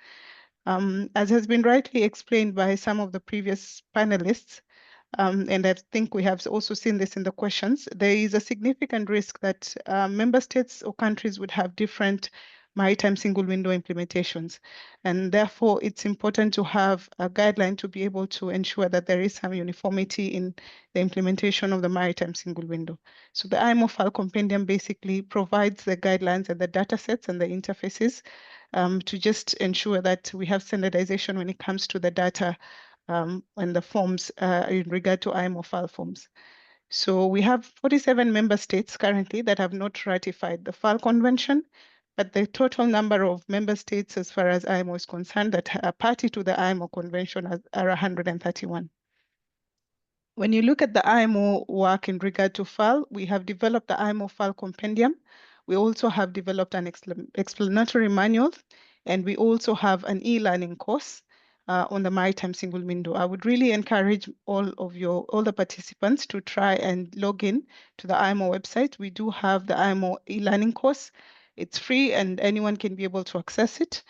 As has been rightly explained by some of the previous panelists, and I think we have also seen this in the questions, there is a significant risk that member states or countries would have different Maritime Single Window implementations. And therefore, it's important to have a guideline to be able to ensure that there is some uniformity in the implementation of the Maritime Single Window. So the IMO FAL Compendium basically provides the guidelines and the data sets and the interfaces to just ensure that we have standardization when it comes to the data and the forms in regard to IMO FAL forms. So we have 47 member states currently that have not ratified the FAL Convention, but the total number of member states as far as IMO is concerned that are party to the IMO Convention are 131. When you look at the IMO work in regard to FAL, we have developed the IMO FAL compendium. We also have developed an explanatory manual, and we also have an e-learning course on the Maritime Single Window. I would really encourage all the participants to try and log in to the IMO website. We do have the IMO e-learning course. It's free and anyone can be able to access it.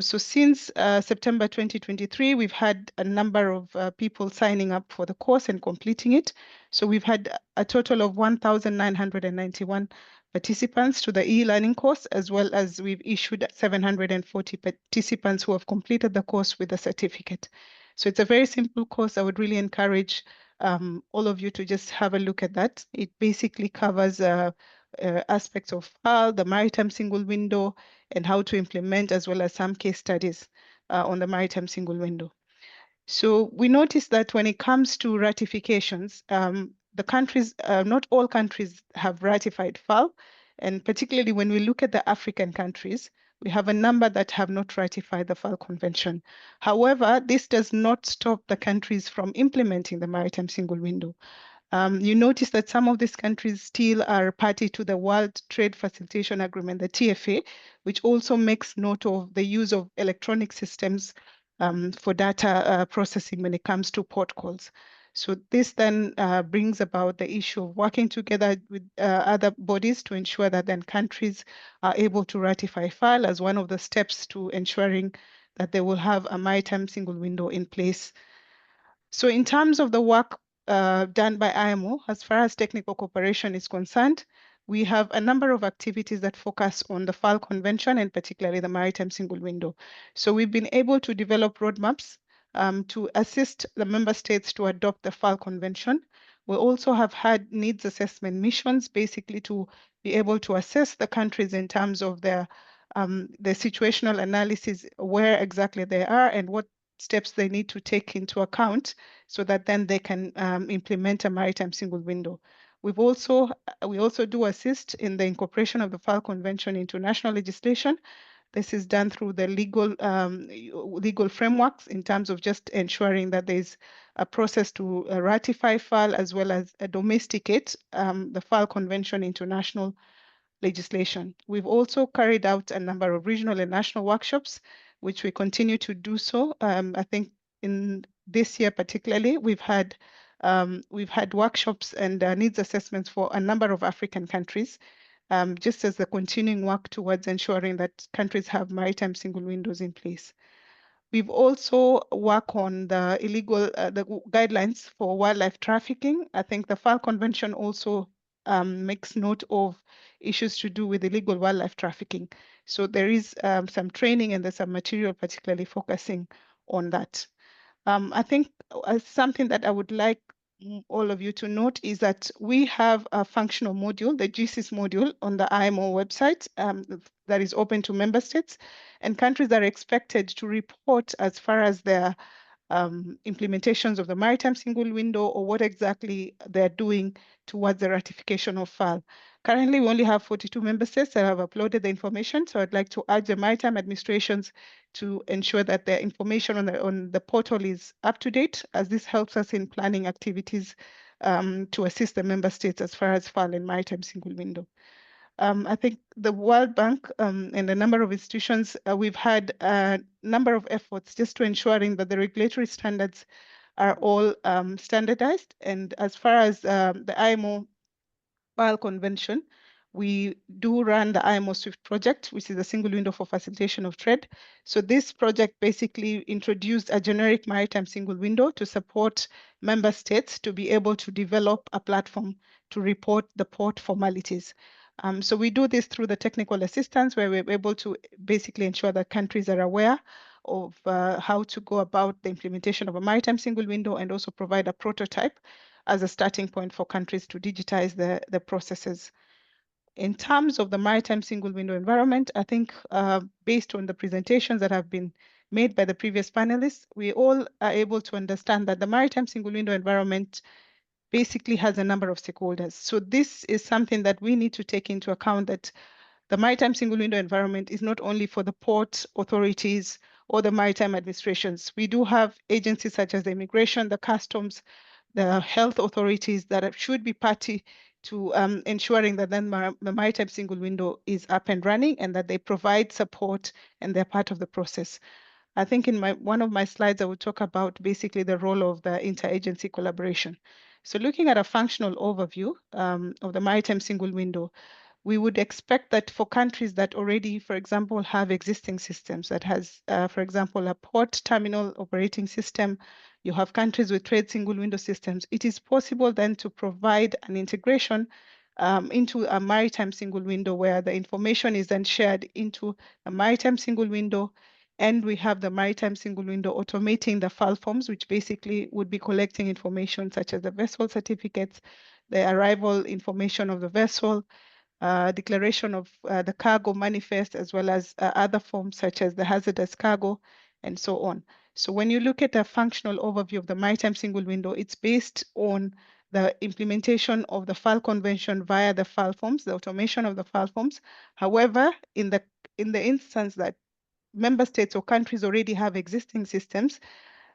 So since September 2023, we've had a number of people signing up for the course and completing it. So we've had a total of 1,991 participants to the e-learning course, as well as we've issued 740 participants who have completed the course with a certificate. So it's a very simple course. I would really encourage all of you to just have a look at that. It basically covers aspects of FAL, the Maritime Single Window, and how to implement, as well as some case studies on the Maritime Single Window. So we noticed that when it comes to ratifications, the countries, not all countries have ratified FAL, and particularly when we look at the African countries, we have a number that have not ratified the FAL Convention. However, this does not stop the countries from implementing the Maritime Single Window. You notice that some of these countries still are party to the World Trade Facilitation Agreement, the TFA, which also makes note of the use of electronic systems for data processing when it comes to port calls. So this then brings about the issue of working together with other bodies to ensure that then countries are able to ratify FAL as one of the steps to ensuring that they will have a maritime single window in place. So in terms of the work done by IMO, as far as technical cooperation is concerned, we have a number of activities that focus on the FAL Convention and particularly the Maritime Single Window. So we've been able to develop roadmaps to assist the member states to adopt the FAL Convention. We also have had needs assessment missions, basically to be able to assess the countries in terms of their the situational analysis, where exactly they are and what steps they need to take into account so that then they can implement a maritime single window. We also do assist in the incorporation of the FAL Convention into national legislation. This is done through the legal frameworks in terms of just ensuring that there's a process to ratify FAL as well as domesticate the FAL Convention into national legislation. We've also carried out a number of regional and national workshops, which we continue to do so. I think in this year particularly, we've had workshops and needs assessments for a number of African countries, just as the continuing work towards ensuring that countries have maritime single windows in place. We've also worked on the the guidelines for wildlife trafficking. I think the FAL Convention also makes note of issues to do with illegal wildlife trafficking. So there is some training and there's some material particularly focusing on that. I think something that I would like all of you to note is that we have a functional module, the GSIS module on the IMO website that is open to member states, and countries are expected to report as far as their implementations of the Maritime Single Window or what exactly they're doing towards the ratification of FAL. Currently, we only have 42 member states that have uploaded the information, so I'd like to urge the maritime administrations to ensure that the information on the portal is up to date, as this helps us in planning activities to assist the member states as far as FAL and Maritime Single Window. I think the World Bank and a number of institutions, we've had a number of efforts just to ensuring that the regulatory standards are all standardized. And as far as the IMO FAL Convention, we do run the IMO SWIFT project, which is a single window for facilitation of trade. So this project basically introduced a generic maritime single window to support member states to be able to develop a platform to report the port formalities. So we do this through the technical assistance, where we're able to basically ensure that countries are aware of how to go about the implementation of a maritime single window and also provide a prototype as a starting point for countries to digitize the processes. In terms of the maritime single window environment, I think based on the presentations that have been made by the previous panelists, we all are able to understand that the maritime single window environment basically has a number of stakeholders. So this is something that we need to take into account, that the maritime single window environment is not only for the port authorities or the maritime administrations. We do have agencies such as the immigration, the customs, the health authorities that should be party to ensuring that then the Maritime Single Window is up and running and that they provide support and they're part of the process. I think in one of my slides, I will talk about basically the role of the interagency collaboration. So looking at a functional overview of the Maritime Single Window, we would expect that for countries that already, for example, have existing systems that has, for example, a port terminal operating system, you have countries with trade single window systems, it is possible then to provide an integration into a maritime single window where the information is then shared into a maritime single window. And we have the maritime single window automating the FAL forms, which basically would be collecting information such as the vessel certificates, the arrival information of the vessel, declaration of the cargo manifest, as well as other forms such as the hazardous cargo, and so on. So when you look at a functional overview of the Maritime Single Window, it's based on the implementation of the FAL Convention via the FAL forms, the automation of the FAL forms. However, in the instance that member states or countries already have existing systems,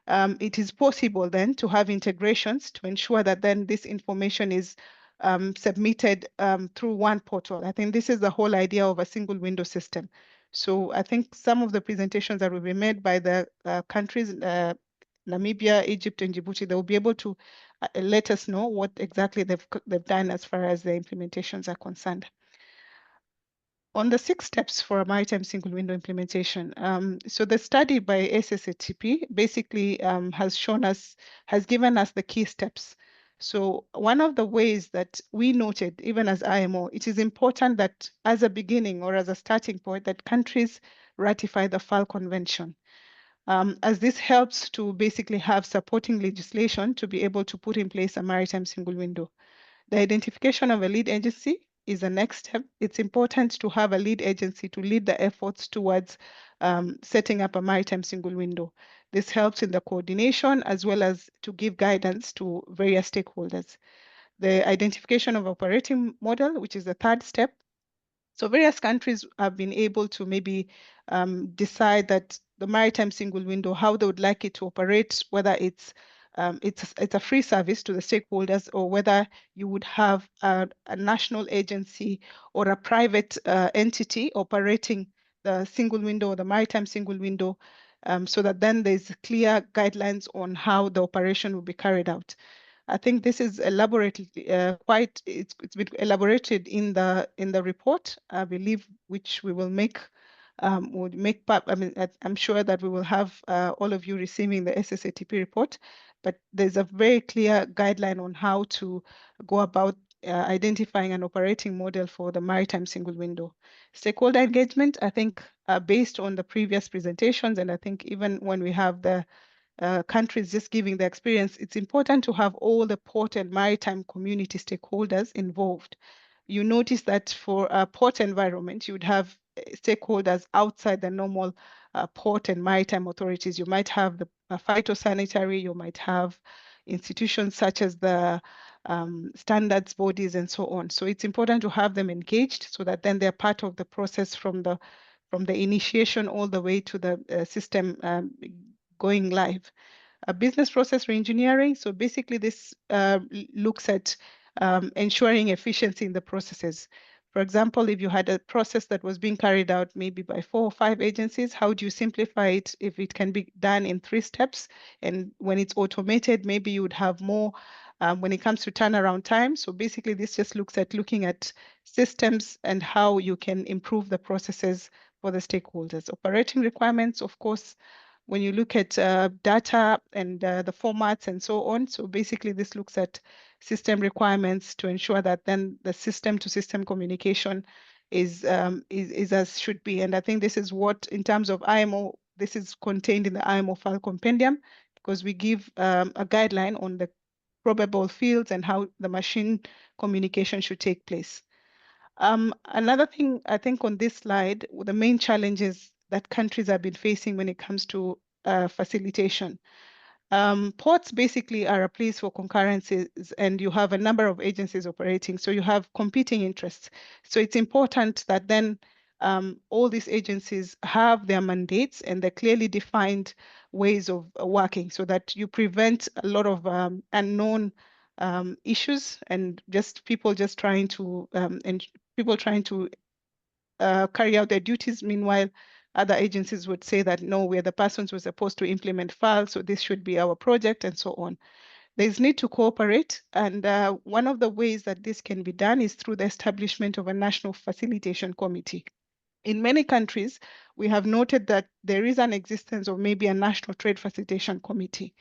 it is possible then to have integrations to ensure that then this information is submitted through one portal. I think this is the whole idea of a single window system. So I think some of the presentations that will be made by the countries, Namibia, Egypt, and Djibouti, they will be able to let us know what exactly they've done as far as the implementations are concerned. On the 6 steps for a maritime single window implementation, so the study by SSATP basically has given us the key steps. So one of the ways that we noted, even as IMO, it is important that as a beginning or as a starting point, that countries ratify the FAL Convention, as this helps to basically have supporting legislation to be able to put in place a maritime single window. The identification of a lead agency is the next step. It's important to have a lead agency to lead the efforts towards setting up a maritime single window. This helps in the coordination as well as to give guidance to various stakeholders. The identification of operating model, which is the 3rd step. So various countries have been able to maybe decide that the maritime single window, how they would like it to operate, whether it's a free service to the stakeholders or whether you would have a national agency or a private entity operating the single window or the maritime single window, so that then there's clear guidelines on how the operation will be carried out. I think this is elaborated it's been elaborated in the report, I believe, which we will make part. I mean, I'm sure that we will have all of you receiving the SSATP report, but there's a very clear guideline on how to go about identifying an operating model for the maritime single window. Stakeholder engagement, I think, based on the previous presentations, and I think even when we have the countries just giving the experience, it's important to have all the port and maritime community stakeholders involved. You notice that for a port environment, you would have stakeholders outside the normal port and maritime authorities. You might have the phytosanitary, you might have institutions such as the standards bodies and so on. So it's important to have them engaged so that then they're part of the process from the initiation all the way to the system going live. Business process reengineering. So basically this looks at ensuring efficiency in the processes. For example, if you had a process that was being carried out maybe by 4 or 5 agencies, how do you simplify it if it can be done in 3 steps? And when it's automated, maybe you would have more when it comes to turnaround time. So basically this just looking at systems and how you can improve the processes for the stakeholders. Operating requirements, of course, when you look at data and the formats and so on. So basically this looks at system requirements to ensure that then the system-to-system communication is as should be. And I think this is what, in terms of IMO, this is contained in the IMO FAL compendium, because we give a guideline on the probable fields and how the machine communication should take place. Another thing I think on this slide, the main challenges that countries have been facing when it comes to facilitation. Ports basically are a place for concurrencies, and you have a number of agencies operating, so you have competing interests. So it's important that then all these agencies have their mandates and they're clearly defined ways of working, so that you prevent a lot of unknown issues and just people trying to carry out their duties. Meanwhile, other agencies would say that no, we're the persons who are supposed to implement FAL, so this should be our project, and so on. There's need to cooperate, and one of the ways that this can be done is through the establishment of a national facilitation committee. In many countries, we have noted that there is an existence of maybe a national trade facilitation committee.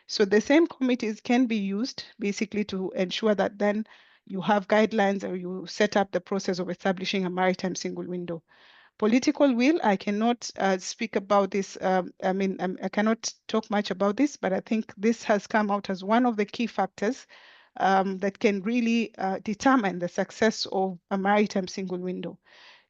So the same committees can be used basically to ensure that then you have guidelines or you set up the process of establishing a maritime single window. Political will, I cannot speak about this. I cannot talk much about this, but I think this has come out as one of the key factors that can really determine the success of a maritime single window.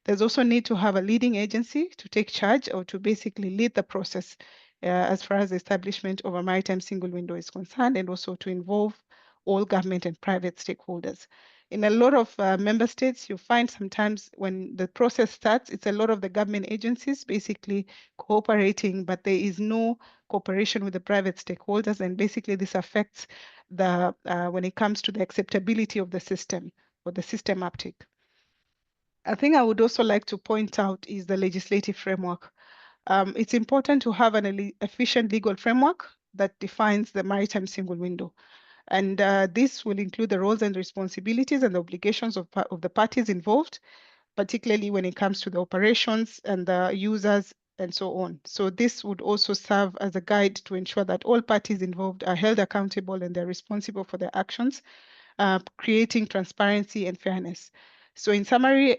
There's also need to have a leading agency to take charge or to basically lead the process as far as the establishment of a maritime single window is concerned, and also to involve all government and private stakeholders. In a lot of member states, you find sometimes when the process starts, it's a lot of the government agencies basically cooperating, but there is no cooperation with the private stakeholders, and basically this affects the when it comes to the acceptability of the system or the system uptake. I think I would also like to point out is the legislative framework. It's important to have an efficient legal framework that defines the maritime single window. And this will include the roles and responsibilities and the obligations of the parties involved, particularly when it comes to the operations and the users and so on. So this would also serve as a guide to ensure that all parties involved are held accountable and they're responsible for their actions, creating transparency and fairness. So in summary,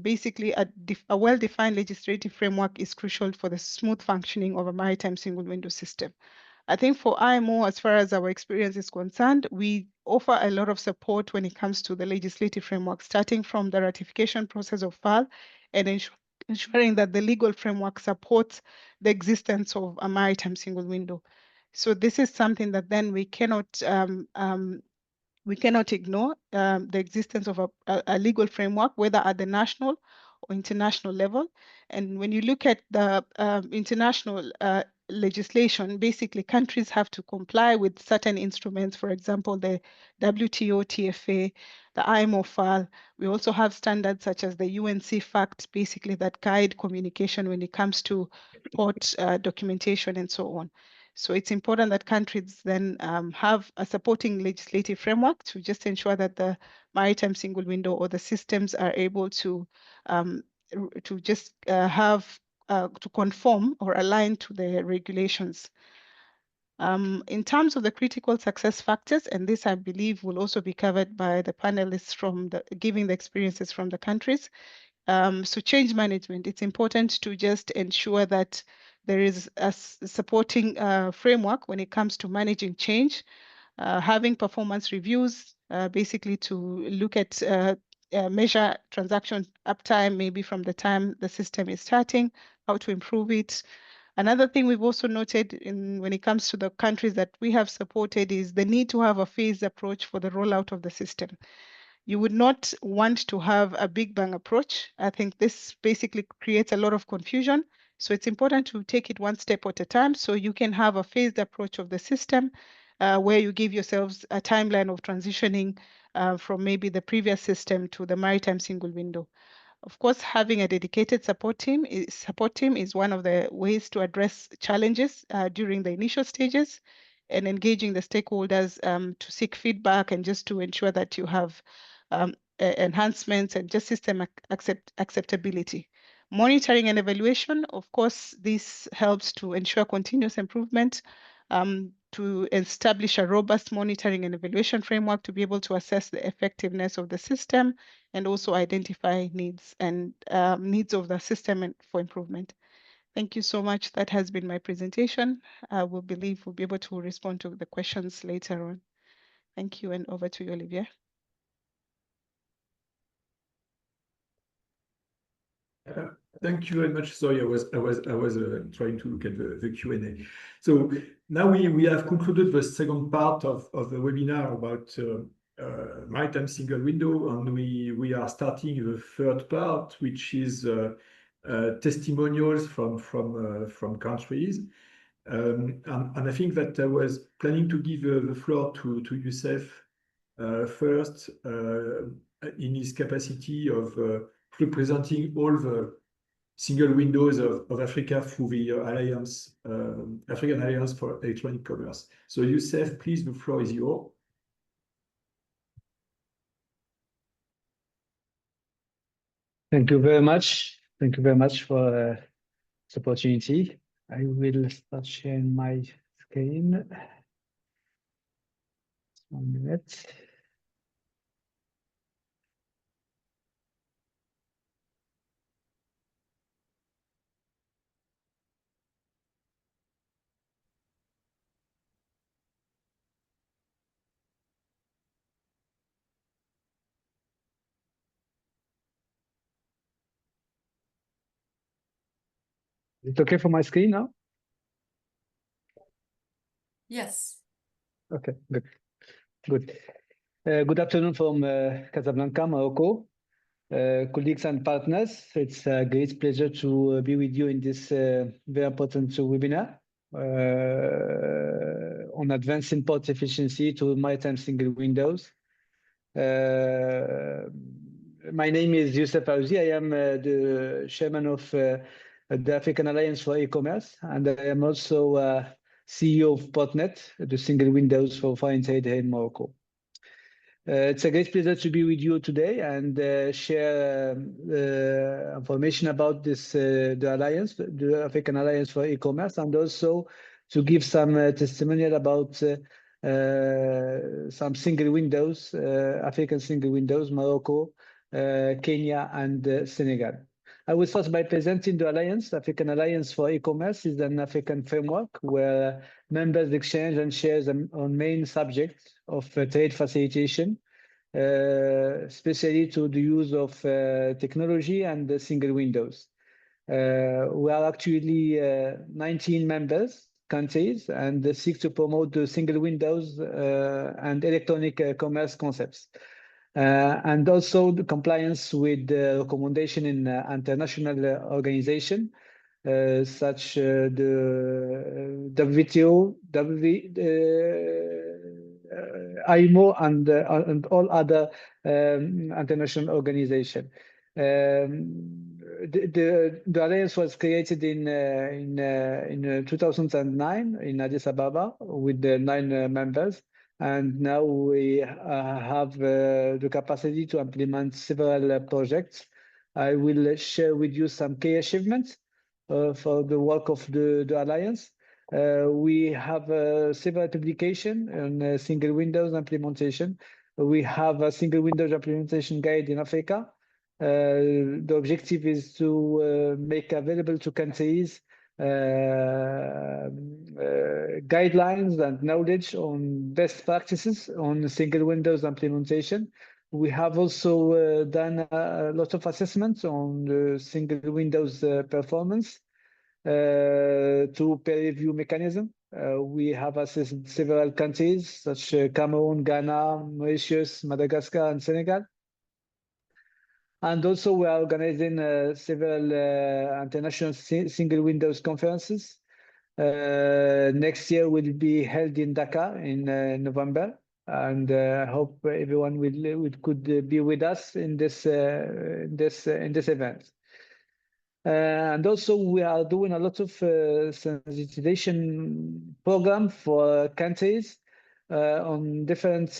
basically a well-defined legislative framework is crucial for the smooth functioning of a maritime single window system. I think for IMO, as far as our experience is concerned, we offer a lot of support when it comes to the legislative framework, starting from the ratification process of FAL and ensuring that the legal framework supports the existence of a maritime single window. So this is something that then we cannot ignore the existence of a legal framework, whether at the national or international level. And when you look at the international legislation, basically countries have to comply with certain instruments, for example, the WTO TFA, the IMO FAL. We also have standards such as the UNC FACT, basically that guide communication when it comes to port documentation and so on. So it's important that countries then have a supporting legislative framework to just ensure that the maritime single window or the systems are able to just to conform or align to the regulations. In terms of the critical success factors, and this I believe will also be covered by the panelists from giving the experiences from the countries. So change management, it's important to just ensure that there is a supporting framework when it comes to managing change, having performance reviews, basically to look at measure transaction uptime, maybe from the time the system is starting, how to improve it. Another thing we've also noted when it comes to the countries that we have supported is the need to have a phased approach for the rollout of the system. You would not want to have a big bang approach. I think this basically creates a lot of confusion. So it's important to take it one step at a time so you can have a phased approach of the system where you give yourselves a timeline of transitioning from maybe the previous system to the maritime single window. Of course, having a dedicated support team is one of the ways to address challenges during the initial stages, and engaging the stakeholders to seek feedback and just to ensure that you have enhancements and just system acceptability. Monitoring and evaluation, of course, this helps to ensure continuous improvement, to establish a robust monitoring and evaluation framework to be able to assess the effectiveness of the system and also identify needs and needs of the system for improvement. Thank you so much. That has been my presentation. I will believe we'll be able to respond to the questions later on. Thank you, and over to you, Olivier. Thank you very much. Sorry, I was trying to look at the Q&A. So now we have concluded the second part of the webinar about maritime single window, and we are starting the third part, which is testimonials from countries. And I think that I was planning to give the floor to Youssef first in his capacity of representing all the single windows of Africa through the Alliance, African Alliance for Electronic Commerce. So Youssef, please, the floor is yours. Thank you very much. Thank you very much for this opportunity. I will start sharing my screen. 1 minute. Is it okay for my screen now? Yes. Okay, good. Good. Good afternoon from Casablanca, Morocco. Colleagues and partners, it's a great pleasure to be with you in this very important webinar on advancing port efficiency to maritime single windows. My name is Youssef Aouzi. I am the chairman of the African Alliance for E-commerce, and I am also CEO of Portnet, the single windows for foreign trade here in Morocco. It's a great pleasure to be with you today and share information about this the Alliance, the African Alliance for E-commerce, and also to give some testimonial about some single windows, African single windows, Morocco, Kenya, and Senegal. I will start by presenting the Alliance. The African Alliance for E-commerce is an African framework where members exchange and share on main subjects of trade facilitation, especially to the use of technology and the single windows. We are actually 19 members countries and seek to promote the single windows and electronic commerce concepts. And also the compliance with the recommendation in international organization, such the WTO, IMO, and all other international organization. The Alliance was created in 2009 in Addis Ababa with 9 members. And now we have the capacity to implement several projects. I will share with you some key achievements for the work of the Alliance. We have several publications on single windows implementation. We have a single windows implementation guide in Africa. The objective is to make available to countries guidelines and knowledge on best practices on single windows implementation. We have also done a lot of assessments on the single windows performance through peer review mechanism. We have assessed several countries such as Cameroon, Ghana, Mauritius, Madagascar, and Senegal. And also we are organizing several international single windows conferences. Next year will be held in Dakar in November, and I hope everyone could be with us in this event. And also we are doing a lot of sensitization program for countries on different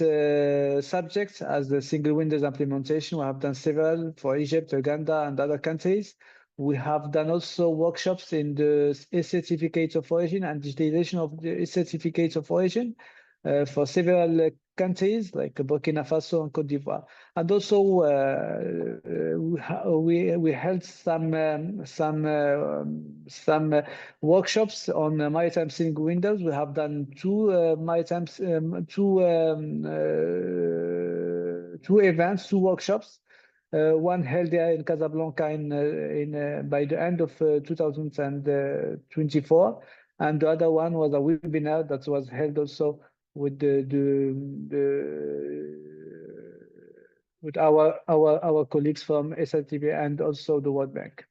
subjects as the single windows implementation. We have done several for Egypt, Uganda, and other countries. We have done also workshops in the certificates of origin and digitalization of the certificates of origin for several countries like Burkina Faso and Cote d'Ivoire. And also we held some workshops on maritime single windows. We have done two events, two workshops. One held there in Casablanca by the end of 2024, and the other one was a webinar that was held also with with our colleagues from SSATP and also the World Bank.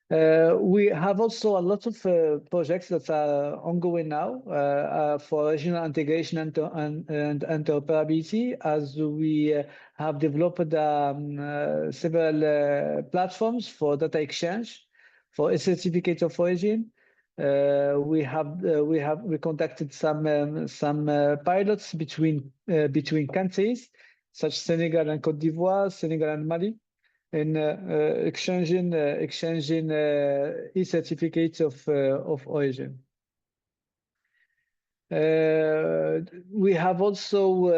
We have also a lot of projects that are ongoing now for regional integration and interoperability, as we have developed several platforms for data exchange, for a certificate of origin. We conducted some pilots between countries, such as Senegal and Côte d'Ivoire, Senegal and Mali, in exchanging e-certificates of origin. We have also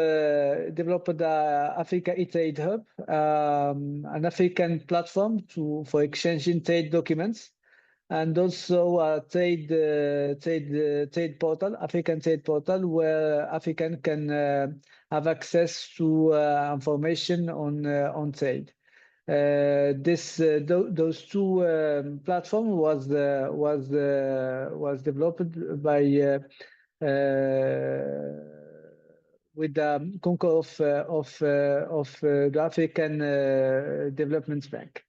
developed the Africa e-Trade Hub, an African platform for exchanging trade documents, and also a trade portal, African trade portal, where African can have access to information on trade. Those two platforms was developed by with the concur of the African Development Bank.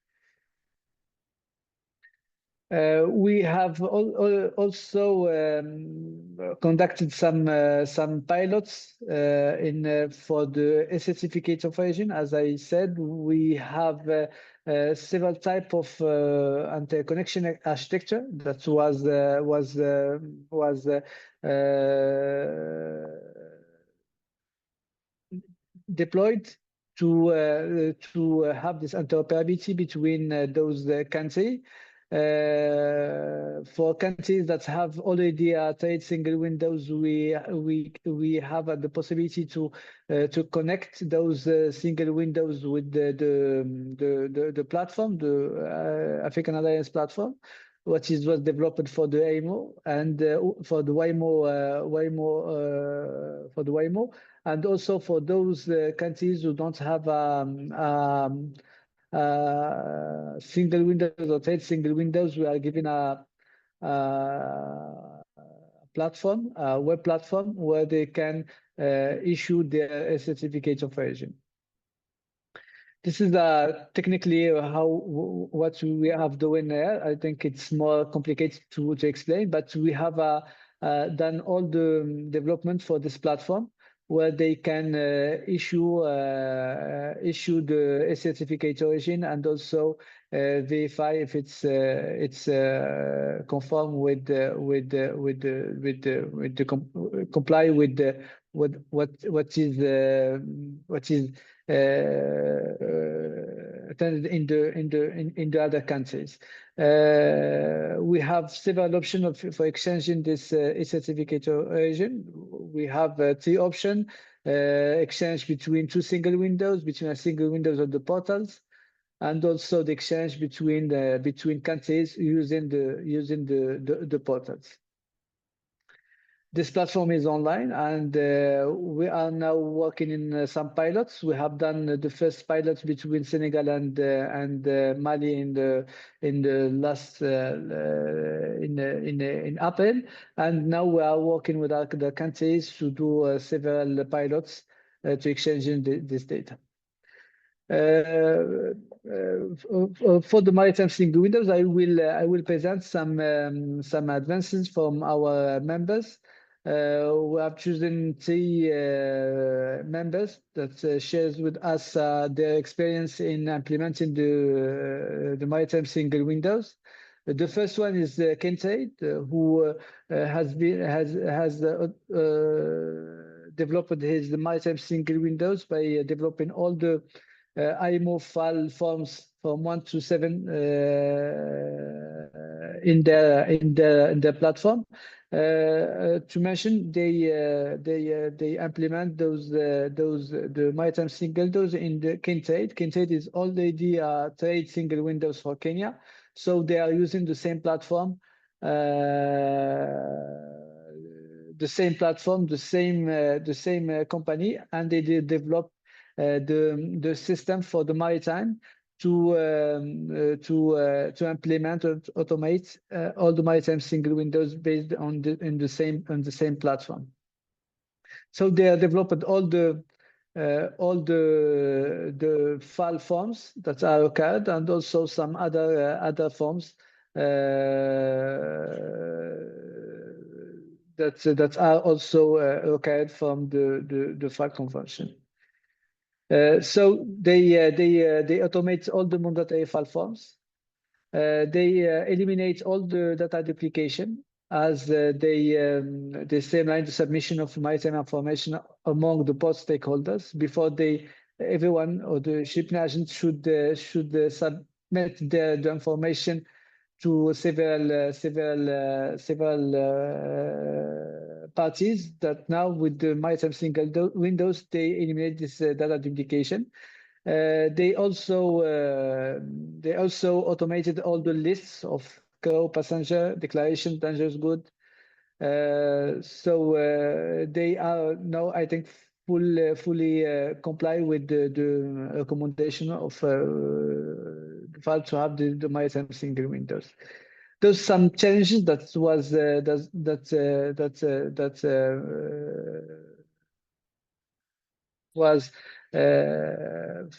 We have also conducted some pilots for the certificate of origin. As I said, we have several types of interconnection architecture that was deployed to have this interoperability between those countries. For countries that have already trade single windows, we have the possibility to connect those single windows with the platform, the African Alliance platform, which was developed for the IMO and for the WIMO, and also for those countries who don't have single windows or trade single windows. We are given a platform, a web platform, where they can issue their certificate of origin. This is technically what we have doing there. I think it's more complicated to explain, but we have done all the development for this platform, where they can issue the certificate origin and also verify if it's conform with comply with what is attended in the other countries. We have several options for exchanging this certificate of origin. We have 3 options: exchange between 2 single windows, between a single windows of the portals, and also the exchange between countries using the portals. This platform is online, and we are now working in some pilots. We have done the first pilots between Senegal and Mali in last in April, and now we are working with the countries to do several pilots to exchange this data. For the Maritime Single Windows, I will present some advances from our members. We have chosen 3 members that shares with us their experience in implementing the Maritime Single Windows. The first one is Kincaid, who has developed his Maritime Single Windows by developing all the IMO FAL forms from 1 to 7 in their platform. To mention, they implement the Maritime Single Windows in the Kincaid. Kincaid is already a trade single windows for Kenya, so they are using the same platform, the same company, and they develop the system for the maritime to implement and automate all the Maritime Single Windows based on the same platform. So they have developed all the FAL forms that are required, and also some other forms that are also required from the FAL Convention. So they automate all the mandatory FAL forms. They eliminate all the data duplication as they streamline the submission of maritime information among the port stakeholders before everyone or the shipping agent should submit the information to several parties. That now with the Maritime Single Windows, they eliminate this data duplication. They also automated all the lists of cargo, passenger, declaration, dangerous good. So they are now, I think, fully comply with the recommendation of FAL to have the Maritime Single Windows. There's some challenges that was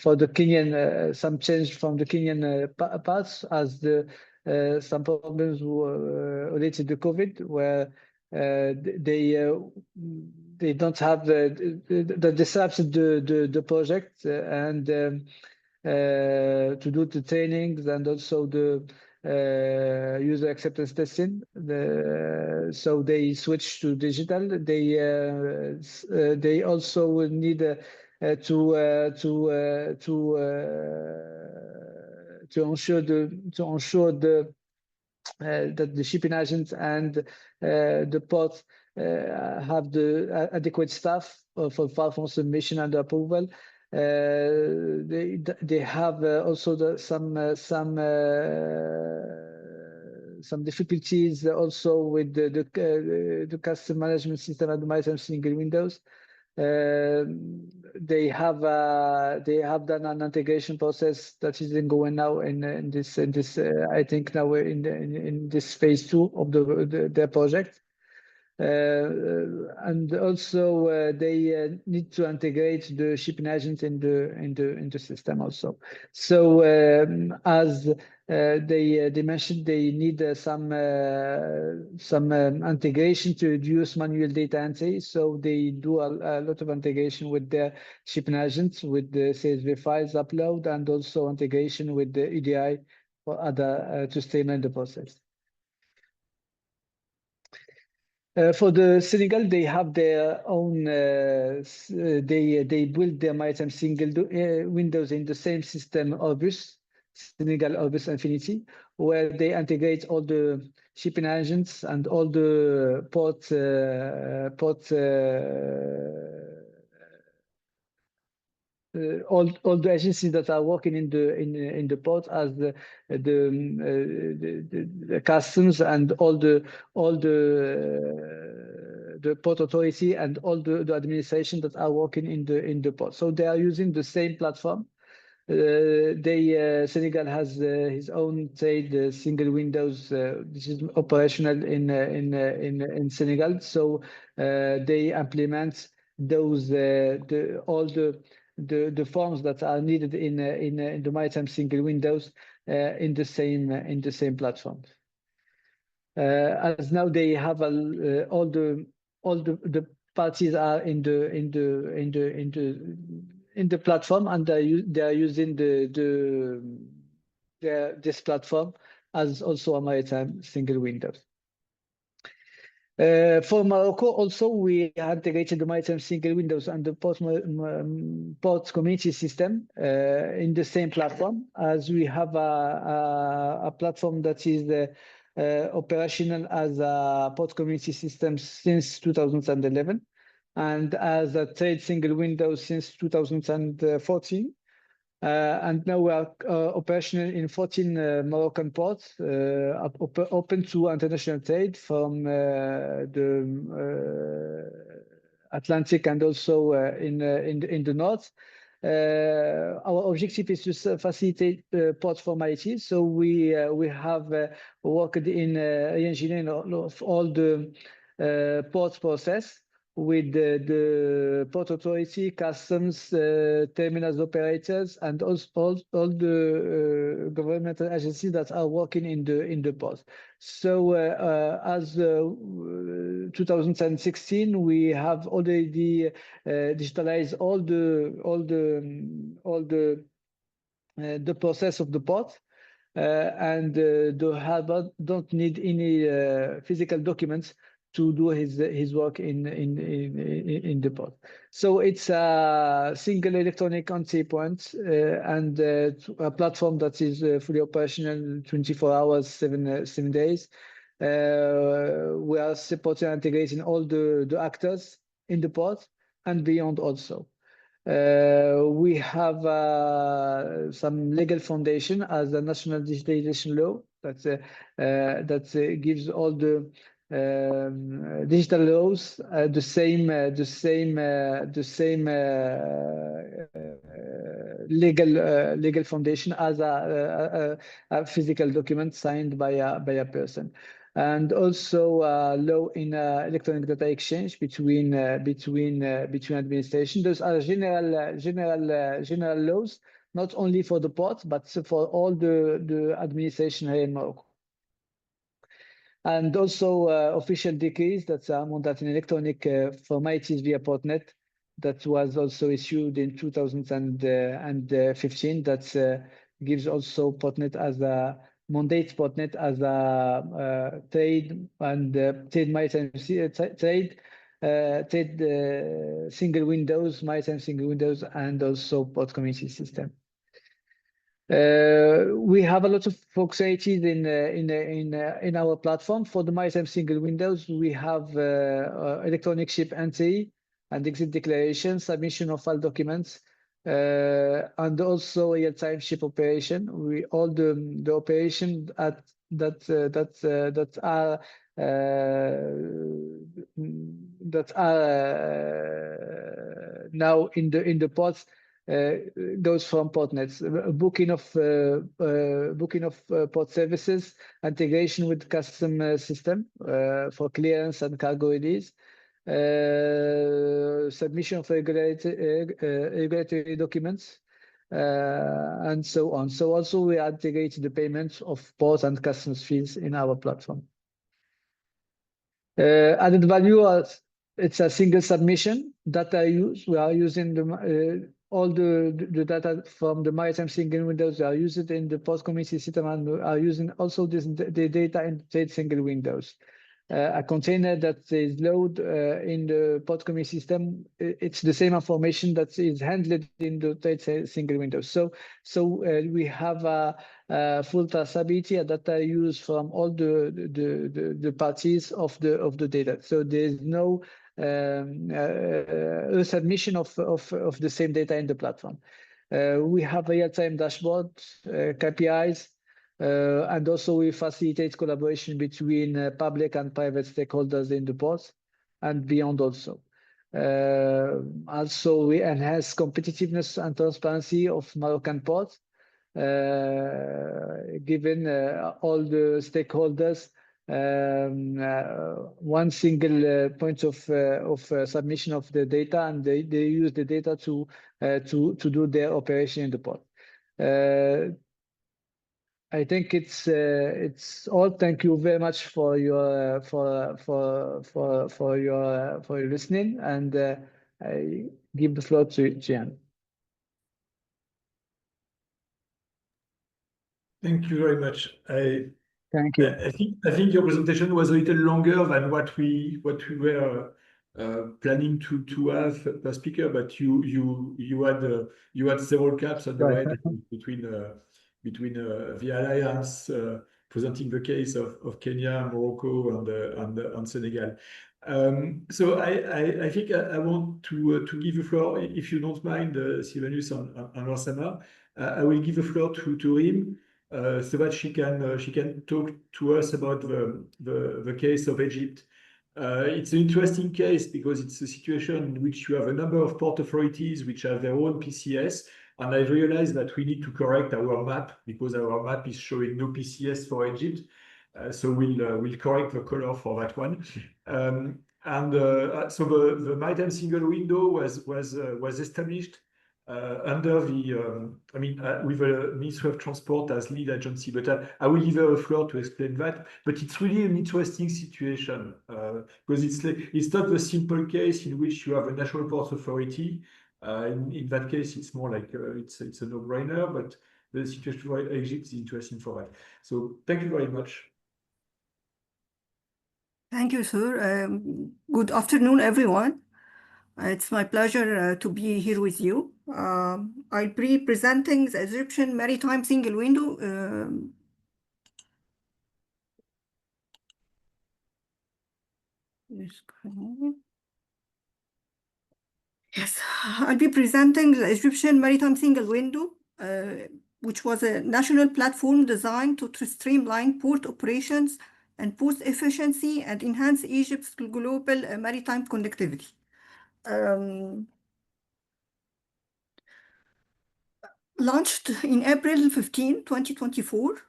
for the Kenyan, some change from the Kenyan parts, as some problems were related to COVID, where they don't have the disrupted the project and to do the trainings and also the user acceptance testing. So they switch to digital. They also need to ensure that the shipping agents and the ports have the adequate staff for FAL form submission and approval. They have also some difficulties also with the custom management system and the Maritime Single Windows. They have done an integration process that is going now in this I think now we're in this phase 2 of their project. And also they need to integrate the shipping agents in the system also. So as they mentioned, they need some integration to reduce manual data entry. So they do a lot of integration with their shipping agents, with the CSV files upload, and also integration with the EDI or other to streamline the process. For the Senegal, they have their own. They build their Maritime Single Windows in the same system, Orbus, Senegal Orbus Infinity, where they integrate all the shipping agents and all the all the agencies that are working in the port, as the customs and all the port authority and all the administration that are working in the port. So they are using the same platform. Senegal has his own trade single windows, which is operational in Senegal. So they implement those all the forms that are needed in the Maritime Single Windows in the same platform. As now they have all the parties are in the platform, and they are using this platform as also a Maritime Single Windows. For Morocco, also we integrated the Maritime Single Windows and the port community system in the same platform, as we have a platform that is operational as a port community system since 2011, and as a trade single window since 2014. And now we are operational in 14 Moroccan ports, open to international trade from the Atlantic and also in the north. Our objective is to facilitate port formalities. So we have worked in re-engineering of all the port process, with the port authority, customs, terminals operators, and all the governmental agencies that are working in the port. So as 2016, we have already digitalized all the process of the port. And don't need any physical documents to do his work in the port. So it's a single electronic entry point and a platform that is fully operational 24 hours, 7 days. We are supporting and integrating all the actors in the port and beyond also. We have some legal foundation as a national digitalization law that gives all the digital laws the same legal foundation as a physical document signed by a person. And also law in electronic data exchange between administration. Those are general laws, not only for the port, but for all the administration here in Morocco. And also official decrees that are mandating electronic formalities via Portnet that was also issued in 2015 that gives also Portnet as a mandate Portnet as a trade and trade maritime single windows, maritime single windows, and also port community system. We have a lot of functionalities in our platform. For the maritime single windows, we have electronic ship entry and exit declaration, submission of file documents, and also real-time ship operation. All the operation that are now in the ports goes from Portnet. Booking of port services, integration with custom system for clearance and cargo release, submission of regulatory documents, and so on. So also we integrate the payments of port and customs fees in our platform. Added value, it's a single submission data use. We are using all the data from the maritime single windows. We are using it in the port community system, and we are using also the data in trade single windows. A container that is loaded in the port community system, it's the same information that is handled in the trade single window. So we have a full traceability and data use from all the parties of the data. So there is no submission of the same data in the platform. We have real-time dashboard, KPIs. And also we facilitate collaboration between public and private stakeholders in the ports and beyond also. Also we enhance competitiveness and transparency of Moroccan ports, given all the stakeholders one single point of submission of the data, and they use the data to do their operation in the port. I think it's all. Thank you very much for your listening, and I give the floor to Gian. Thank you very much. Thank you. I think your presentation was a little longer than what we were planning to have per speaker, but you had several caps on the right between the alliance presenting the case of Kenya, Morocco, and Senegal. So I think I want to give the floor, if you don't mind, Sylvanus and Osama. I will give the floor to Rim so that she can talk to us about the case of Egypt. It's an interesting case because it's a situation in which you have a number of port authorities which have their own PCS. And I realized that we need to correct our map because our map is showing no PCS for Egypt. So we'll correct the color for that one. And so the Maritime Single Window was established under the, with the Ministry of Transport as lead agency. But I will leave her the floor to explain that. But it's really an interesting situation because it's not the simple case in which you have a National Ports Authority. In that case, it's more like it's a no-brainer, but the situation for Egypt is interesting for that. So thank you very much. Thank you, sir. Good afternoon, everyone. It's my pleasure to be here with you. I'll be presenting the Egyptian Maritime Single Window. Yes, I'll be presenting the Egyptian Maritime Single Window, which was a national platform designed to streamline port operations and boost efficiency and enhance Egypt's global maritime connectivity. Launched in April 15, 2024,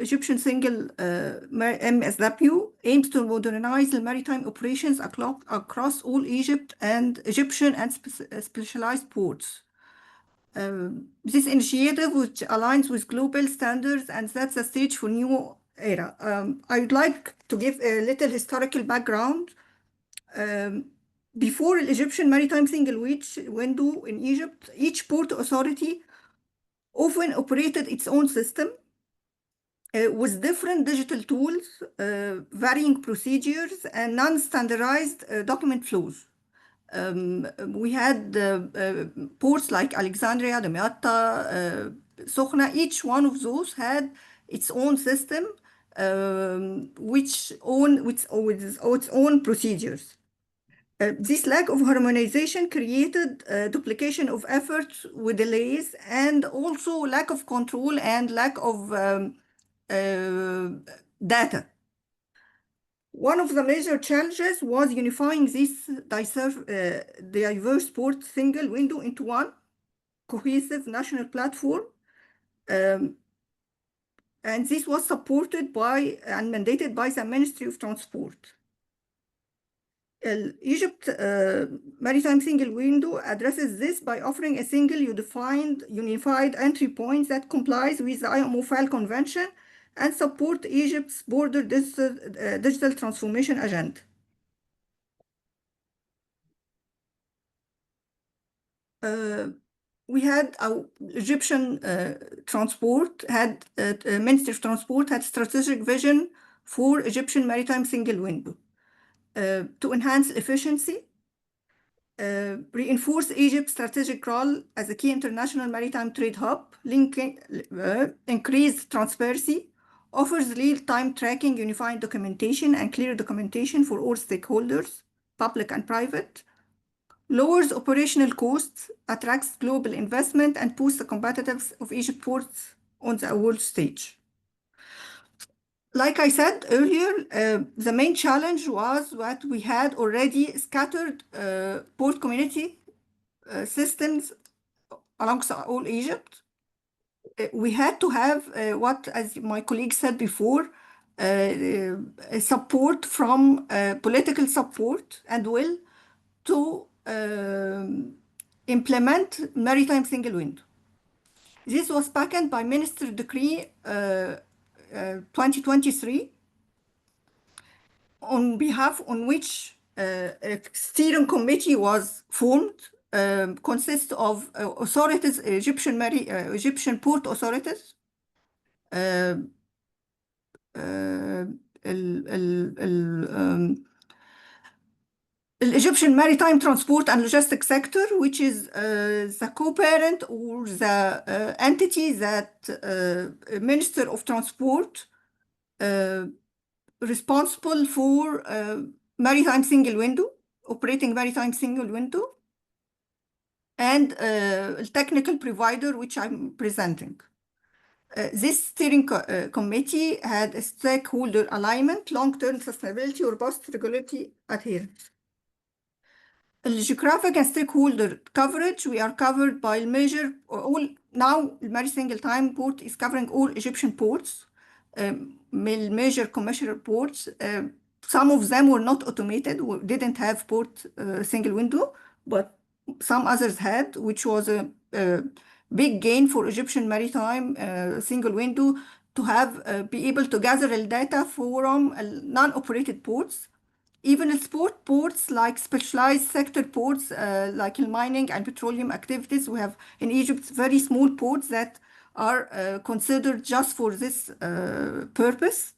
Egyptian Single MSW aims to modernize the maritime operations across all Egypt and Egyptian and specialized ports. This initiative, which aligns with global standards and sets the stage for new era. I would like to give a little historical background. Before the Egyptian Maritime Single Window in Egypt, each port authority often operated its own system with different digital tools, varying procedures, and non-standardized document flows. We had ports like Alexandria, Damietta, Sokhna. Each one of those had its own system, with its own procedures. This lack of harmonization created duplication of efforts with delays and also lack of control and lack of data. One of the major challenges was unifying this diverse port single window into one cohesive national platform. And this was supported by and mandated by the Ministry of Transport. Egypt Maritime Single Window addresses this by offering a single unified entry point that complies with the IMO FAL Convention and support Egypt's border digital transformation agenda. We had our Egyptian Ministry of Transport had strategic vision for Egyptian Maritime Single Window. To enhance efficiency, reinforce Egypt's strategic role as a key international maritime trade hub, increase transparency, offers real-time tracking, unifying documentation, and clear documentation for all stakeholders, public and private, lowers operational costs, attracts global investment, and boosts the competitiveness of Egypt ports on the world stage. Like I said earlier, the main challenge was that we had already scattered port community systems alongside all Egypt. We had to have what, as my colleague said before, support from political support and will to implement Maritime Single Window. This was backed by Minister Decree 2023, on which a steering committee was formed, consists of authorities, Egyptian port authorities, Egyptian Maritime Transport and Logistics Sector, which is the co-parent or the entity that Minister of Transport responsible for Maritime Single Window, operating Maritime Single Window, and technical provider, which I'm presenting. This steering committee had a stakeholder alignment, long-term sustainability, robust regulatory adherence. The geographic and stakeholder coverage, we are covered by now Maritime Port is covering all Egyptian ports, major commercial ports, some of them were not automated, didn't have port single window, but some others had, which was a big gain for Egyptian maritime single window to have be able to gather the data from non-operated ports. Even sport ports, like specialized sector ports, like in mining and petroleum activities, we have in Egypt very small ports that are considered just for this purpose.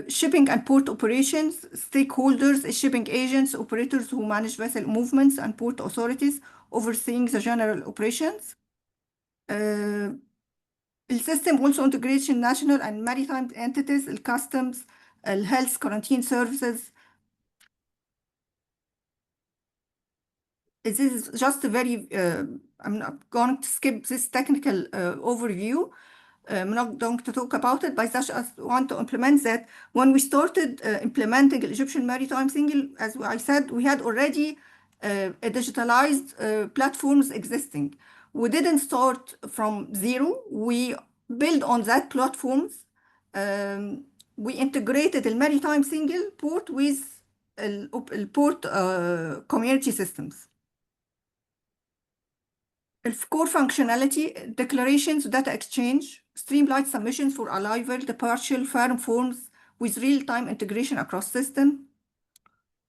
Shipping and port operations, stakeholders, shipping agents, operators who manage vessel movements, and port authorities overseeing the general operations. The system also integrates national and maritime entities, customs, health, quarantine services. This is just a very, I'm not going to skip this technical overview. I'm not going to talk about it, but I just want to implement that. When we started implementing Egyptian Maritime Single, as I said, we had already digitalized platforms existing. We didn't start from zero. We built on that platforms. We integrated the Maritime Single port with port community systems. Core functionality, declarations, data exchange, streamlined submissions for arrival, departure, firm forms with real-time integration across system,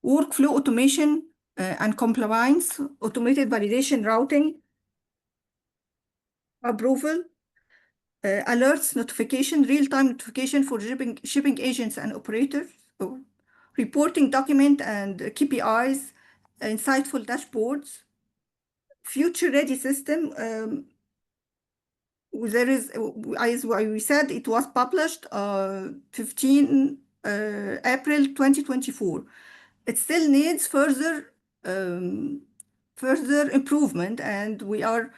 workflow automation and compliance, automated validation, routing, approval, alerts, notification, real-time notification for shipping agents and operators, reporting document and KPIs, insightful dashboards, future-ready system. There is, as we said, it was published 15 April 2024. It still needs further improvement, and we are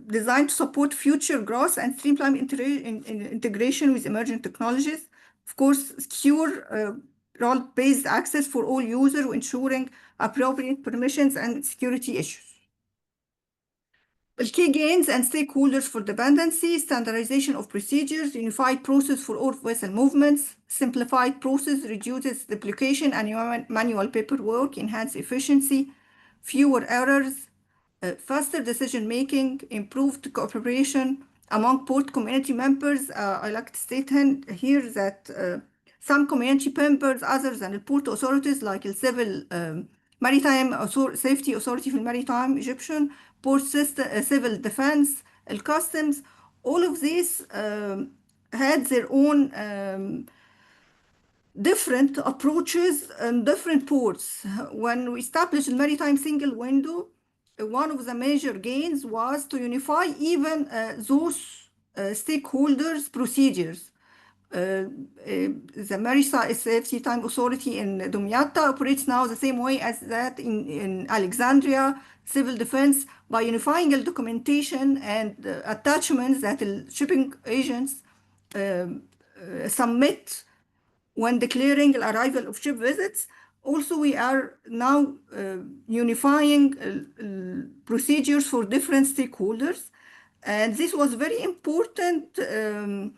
designed to support future growth and streamline integration with emerging technologies. Of course, secure role-based access for all users, ensuring appropriate permissions and security issues. Key gains and stakeholders for dependency, standardization of procedures, unified process for all vessel movements, simplified process reduces duplication and manual paperwork, enhance efficiency, fewer errors, faster decision-making, improved cooperation among port community members. I like to state here that some community members, other than the port authorities, like the Civil Maritime Safety Authority for Maritime Egyptian, port system, civil defense, customs, all of these had their own different approaches and different ports. When we established the Maritime Single Window, one of the major gains was to unify even those stakeholders' procedures. The Maritime Safety Authority in Dumyata operates now the same way as that in Alexandria. Civil defense, by unifying the documentation and attachments that the shipping agents submit when declaring the arrival of ship visits. Also, we are now unifying procedures for different stakeholders. And this was very important to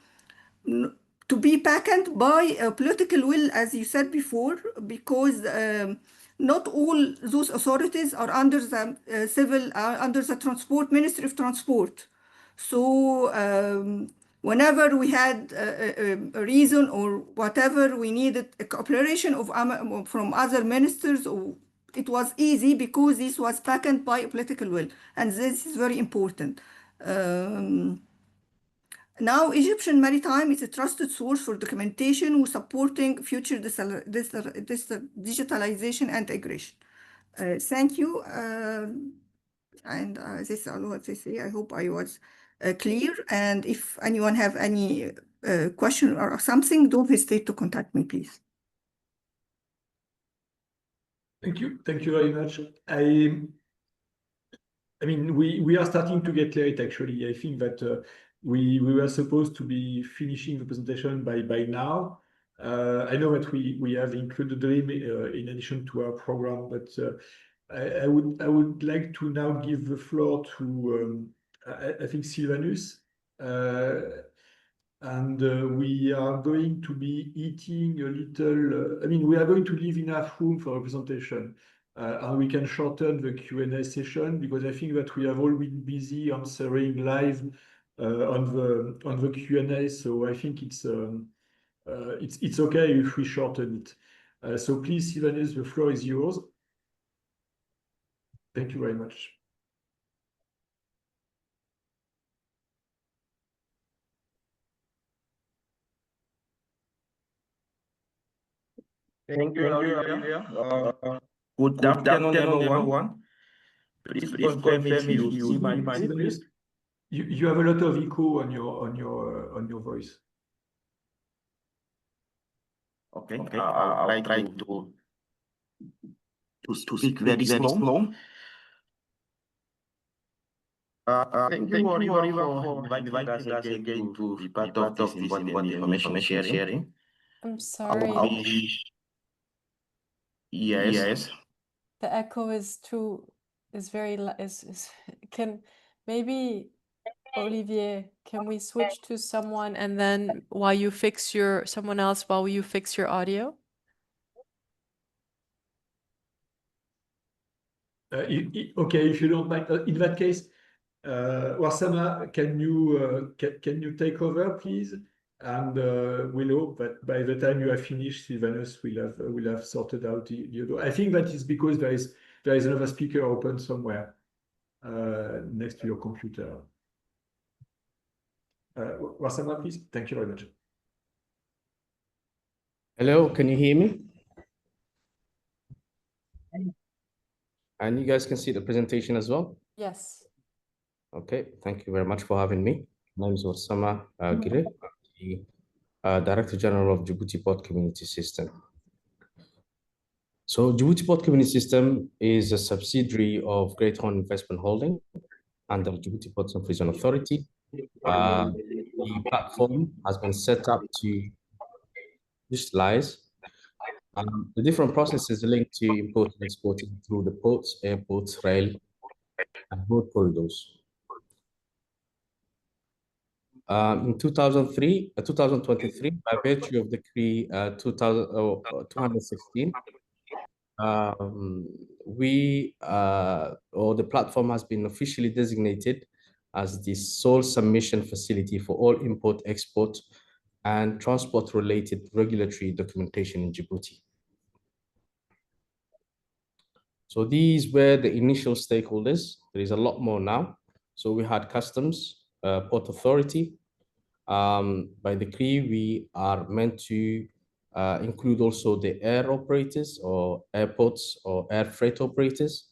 be backed by a political will, as you said before, because not all those authorities are under the under the transport ministry of transport. So whenever we had a reason or whatever, we needed a cooperation from other ministers, it was easy because this was backed by a political will, and this is very important. Now, Egyptian Maritime is a trusted source for documentation who supporting future digitalization and integration. Thank you. And this is all what I say. I hope I was clear. And if anyone have any question or something, don't hesitate to contact me, please. Thank you. Thank you very much. I mean, we are starting to get late, actually. I think that we were supposed to be finishing the presentation by now. I know that we have included them in addition to our program, but I would like to now give the floor to I think Sylvanus. And we are going to be eating a little, I mean, we are going to leave enough room for a presentation. And we can shorten the Q&A session because I think that we have all been busy answering live on the Q&A. So I think it's okay if we shorten it. So please, Sylvanus, the floor is yours. Thank you very much. Thank you, Olivia. Good afternoon, everyone. Please confirm if you see my screen. You have a lot of echo on your voice. Okay, I'll try to speak very slow. Thank you, Oliver, for inviting us again to be part of this important information sharing. I'm sorry. Yes. The echo is can maybe Olivier, can we switch to someone and then while you fix someone else while you fix your audio? Okay, if you don't mind, in that case, Ouassama, can you take over, please? And we'll hope that by the time you have finished, Sylvanus will have sorted out the audio. I think that is because there is another speaker open somewhere next to your computer. Ouassama, please. Thank you very much. Hello, can you hear me? And you guys can see the presentation as well? Yes. Okay, thank you very much for having me. My name is Ouassama Gire, the Director General of Djibouti Port Community System. So Djibouti Port Community System is a subsidiary of Great Horn Investment Holding under the Djibouti Ports and Free Zone Authority. The platform has been set up to digitalize the different processes linked to import and exporting through the ports, airports, rail, and road corridors. In 2023, by virtue of Decree 216, the platform has been officially designated as the sole submission facility for all import, export, and transport-related regulatory documentation in Djibouti. So these were the initial stakeholders. There is a lot more now. So we had customs, port authority. By decree, we are meant to include also the air operators or airports or air freight operators.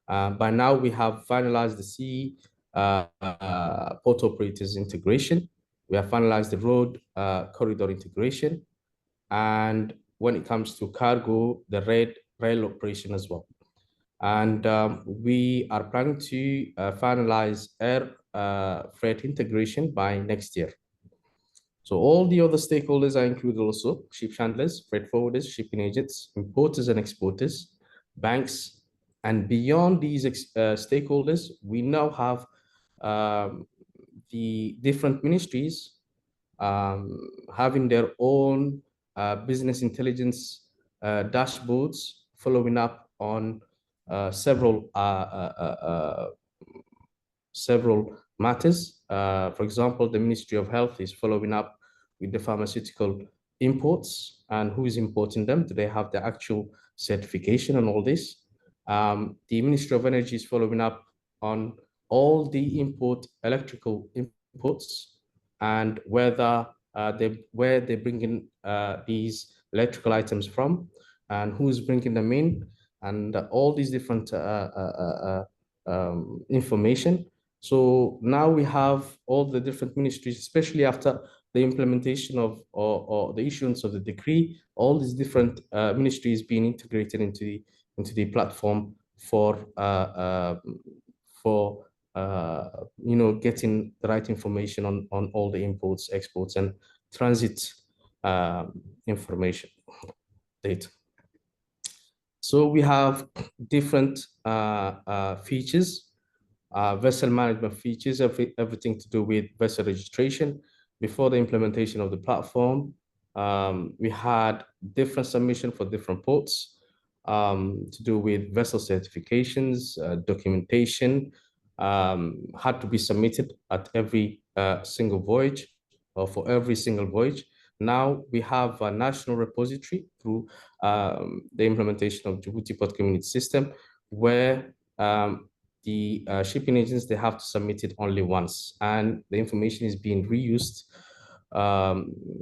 By now, we have finalized the sea port operators integration. We have finalized the road corridor integration. And when it comes to cargo, the rail operation as well. And we are planning to finalize air freight integration by next year. So all the other stakeholders are included also: ship handlers, freight forwarders, shipping agents, importers and exporters, banks. And beyond these stakeholders, we now have the different ministries having their own business intelligence dashboards, following up on several matters. For example, the Ministry of Health is following up with the pharmaceutical imports and who is importing them. Do they have the actual certification and all this? The Ministry of Energy is following up on all the electrical imports and whether where they're bringing these electrical items from and who's bringing them in, and all these different information. So now we have all the different ministries, especially after the implementation of or the issuance of the decree, all these different ministries being integrated into the platform for getting the right information on all the imports, exports, and transit information data. So we have different features, vessel management features, everything to do with vessel registration, before the implementation of the platform, we had different submission for different ports to do with vessel certifications, documentation, had to be submitted at every single voyage or for every single voyage. Now we have a national repository through the implementation of Djibouti Port Community System, where the shipping agents, they have to submit it only once, and the information is being reused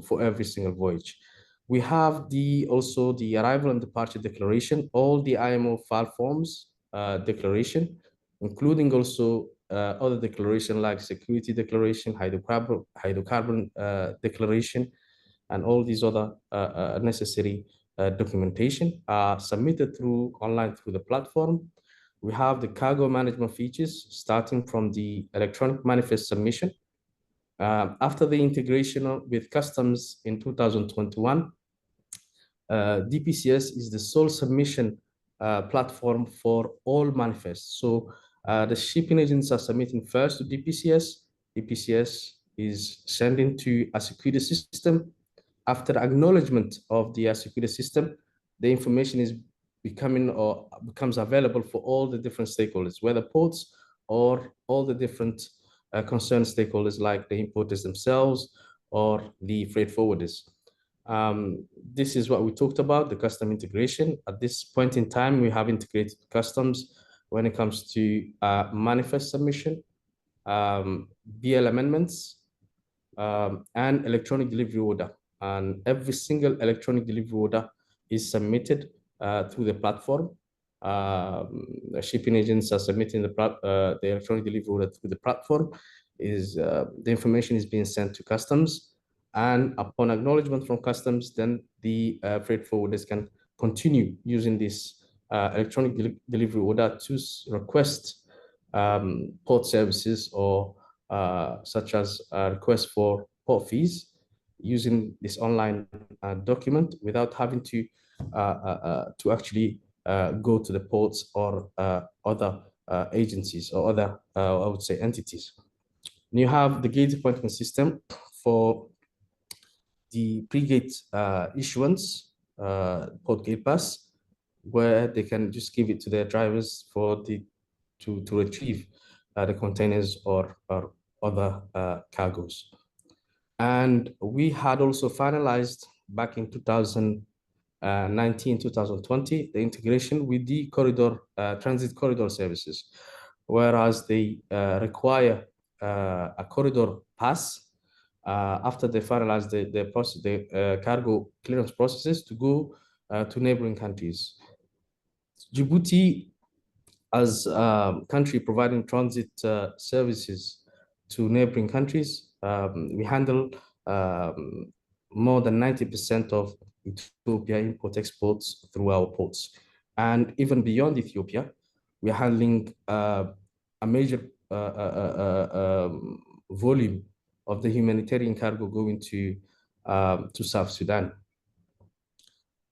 for every single voyage. We have also the arrival and departure declaration, all the IMO FAL forms declaration, including also other declaration like security declaration, hydrocarbon declaration, and all these other necessary documentation are submitted online through the platform. We have the cargo management features starting from the electronic manifest submission. After the integration with customs in 2021, DPCS is the sole submission platform for all manifests. So the shipping agents are submitting first to DPCS. DPCS is sending to a security system. After acknowledgement of the security system, the information is becomes available for all the different stakeholders, whether ports or all the different concerned stakeholders like the importers themselves or the freight forwarders. This is what we talked about, the custom integration. At this point in time, we have integrated customs when it comes to manifest submission, BL amendments, and electronic delivery order. And every single electronic delivery order is submitted through the platform. The shipping agents are submitting the electronic delivery order through the platform. The information is being sent to customs, and upon acknowledgement from customs, then the freight forwarders can continue using this electronic delivery order to request port services or such as request for port fees using this online document without having to actually go to the ports or other agencies or other, I would say, entities. And you have the gate appointment system for the pre-gate issuance, port gate pass, where they can just give it to their drivers to retrieve the containers or other cargos. And we had also finalized back in 2019, 2020, the integration with the corridor, transit corridor services, whereas they require a corridor pass after they finalize the cargo clearance processes to go to neighboring countries. Djibouti, as a country providing transit services to neighboring countries, we handle more than 90% of Ethiopia import-exports through our ports. And even beyond Ethiopia, we are handling a major volume of the humanitarian cargo going to South Sudan.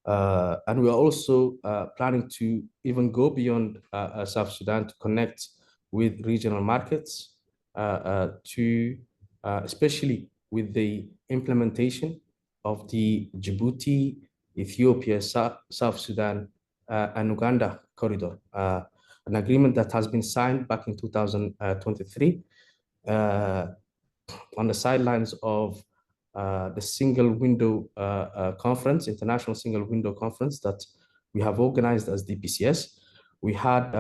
And we are also planning to even go beyond South Sudan to connect with regional markets, especially with the implementation of the Djibouti, Ethiopia, South Sudan, and Uganda corridor, an agreement that has been signed back in 2023 on the sidelines of the Single Window Conference, International Single Window Conference that we have organized as DPCS. We had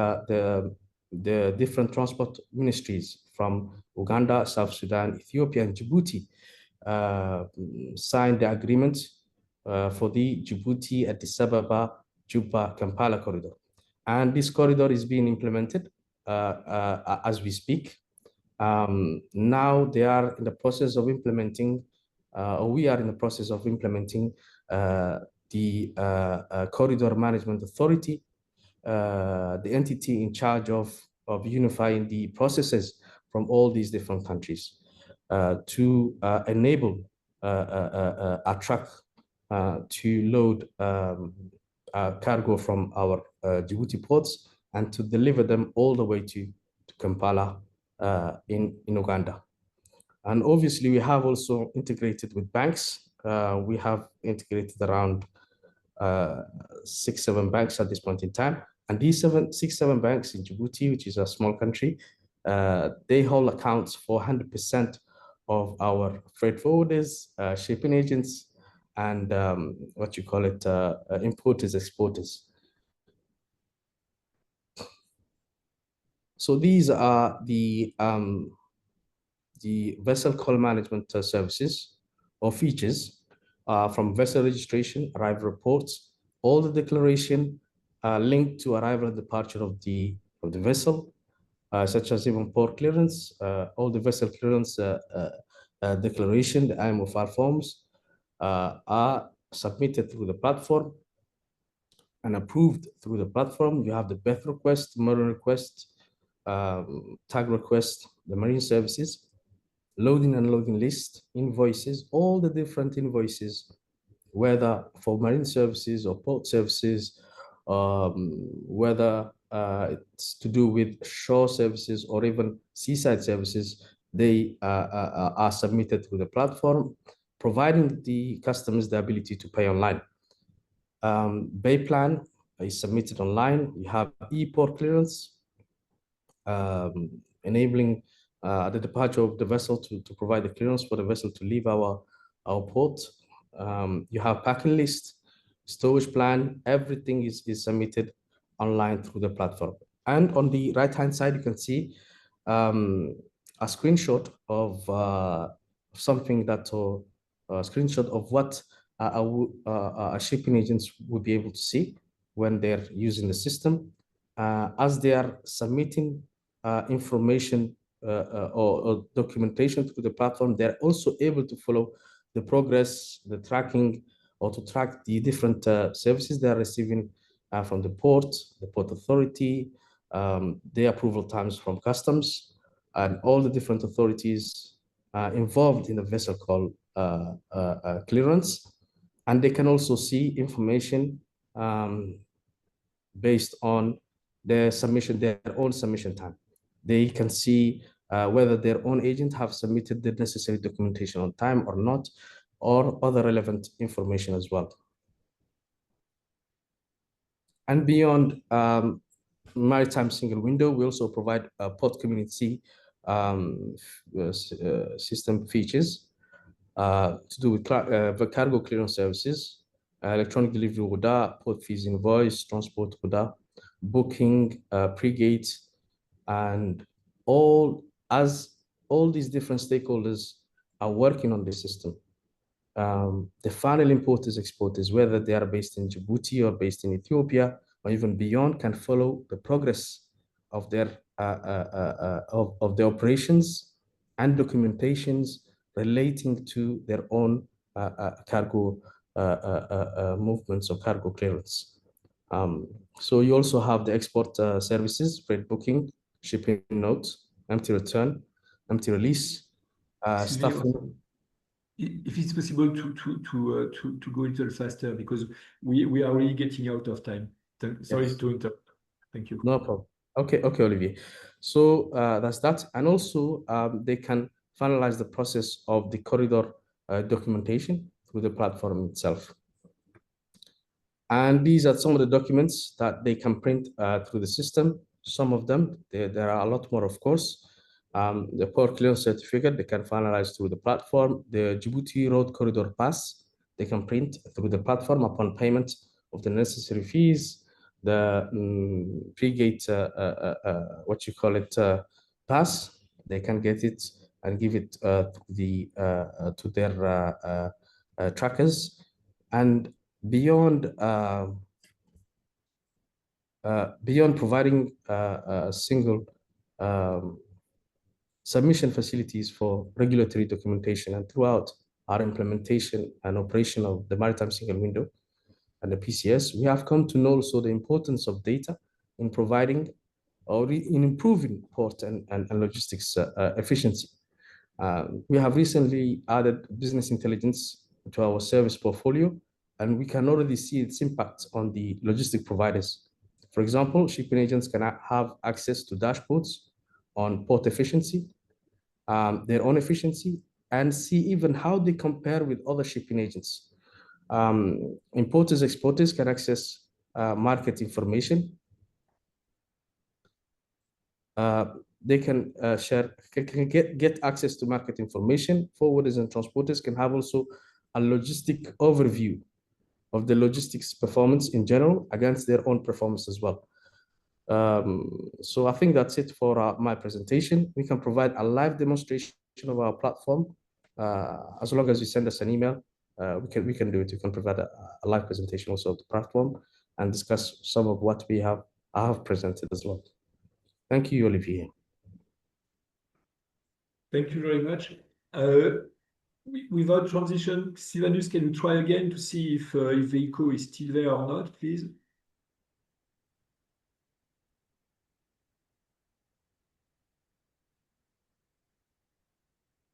the different transport ministries from Uganda, South Sudan, Ethiopia, and Djibouti signed the agreement for the Djibouti, Addis Ababa, Juba, Kampala corridor. And this corridor is being implemented as we speak. Now they are in the process of implementing, or we are in the process of implementing the Corridor Management Authority, the entity in charge of unifying the processes from all these different countries to enable a truck to load cargo from our Djibouti ports and to deliver them all the way to Kampala in Uganda. And obviously, we have also integrated with banks. We have integrated around 6-7 banks at this point in time. And these 6-7 banks in Djibouti, which is a small country, they hold accounts for 100% of our freight forwarders, shipping agents, and importers, exporters. So these are the vessel call management services or features from vessel registration, arrival reports, all the declaration linked to arrival and departure of the vessel, such as even port clearance, all the vessel clearance declaration, the IMO FAL forms are submitted through the platform and approved through the platform. You have the berth request, mooring request, tag request, the marine services, loading and unloading list, invoices, all the different invoices, whether for marine services or port services, whether it's to do with shore services or even seaside services, they are submitted through the platform, providing the customers the ability to pay online. Bay plan is submitted online. You have e-port clearance, enabling the departure of the vessel to provide the clearance for the vessel to leave our port. You have packing list, storage plan, everything is submitted online through the platform. And on the right-hand side, you can see a screenshot of something that, a screenshot of what shipping agents would be able to see when they're using the system. As they are submitting information or documentation through the platform, they're also able to follow the progress, the tracking, or to track the different services they are receiving from the port authority, the approval times from customs, and all the different authorities involved in the vessel call clearance. And they can also see information based on their submission, their own submission time. They can see whether their own agent have submitted the necessary documentation on time or not, or other relevant information as well. And beyond Maritime Single Window, we also provide port community system features to do with the cargo clearance services, electronic delivery order, port fees invoice, transport order, booking, pre-gate, and all these different stakeholders are working on this system. The final importers, exporters, whether they are based in Djibouti or based in Ethiopia or even beyond, can follow the progress of their of the operations and documentations relating to their own cargo movements or cargo clearance. So you also have the export services, freight booking, shipping notes, empty return, empty release, staffing. If it's possible to go a little faster, because we are really getting out of time. Sorry to interrupt. Thank you. No problem. Okay, Olivier. So that's that. And also they can finalize the process of the corridor documentation through the platform itself. And these are some of the documents that they can print through the system. Some of them, there are a lot more, of course. The port clearance certificate, they can finalize through the platform. The Djibouti Road Corridor Pass, they can print through the platform upon payment of the necessary fees. The pre-gate, pass, they can get it and give it to their trackers. And beyond providing single submission facilities for regulatory documentation, and throughout our implementation and operation of the Maritime Single Window and the PCS, we have come to know also the importance of data in providing or in improving port and logistics efficiency. We have recently added business intelligence to our service portfolio, and we can already see its impact on the logistic providers. For example, shipping agents can have access to dashboards on port efficiency, their own efficiency, and see even how they compare with other shipping agents. Importers, exporters can access market information. They can get access to market information. Forwarders and transporters can have also a logistic overview of the logistics performance in general against their own performance as well. So I think that's it for my presentation. We can provide a live demonstration of our platform as long as you send us an email. We can do it. We can provide a live presentation also of the platform and discuss some of what I have presented as well. Thank you, Olivier. Thank you very much. Without transition, Sylvanus, can you try again to see if the echo is still there or not, please?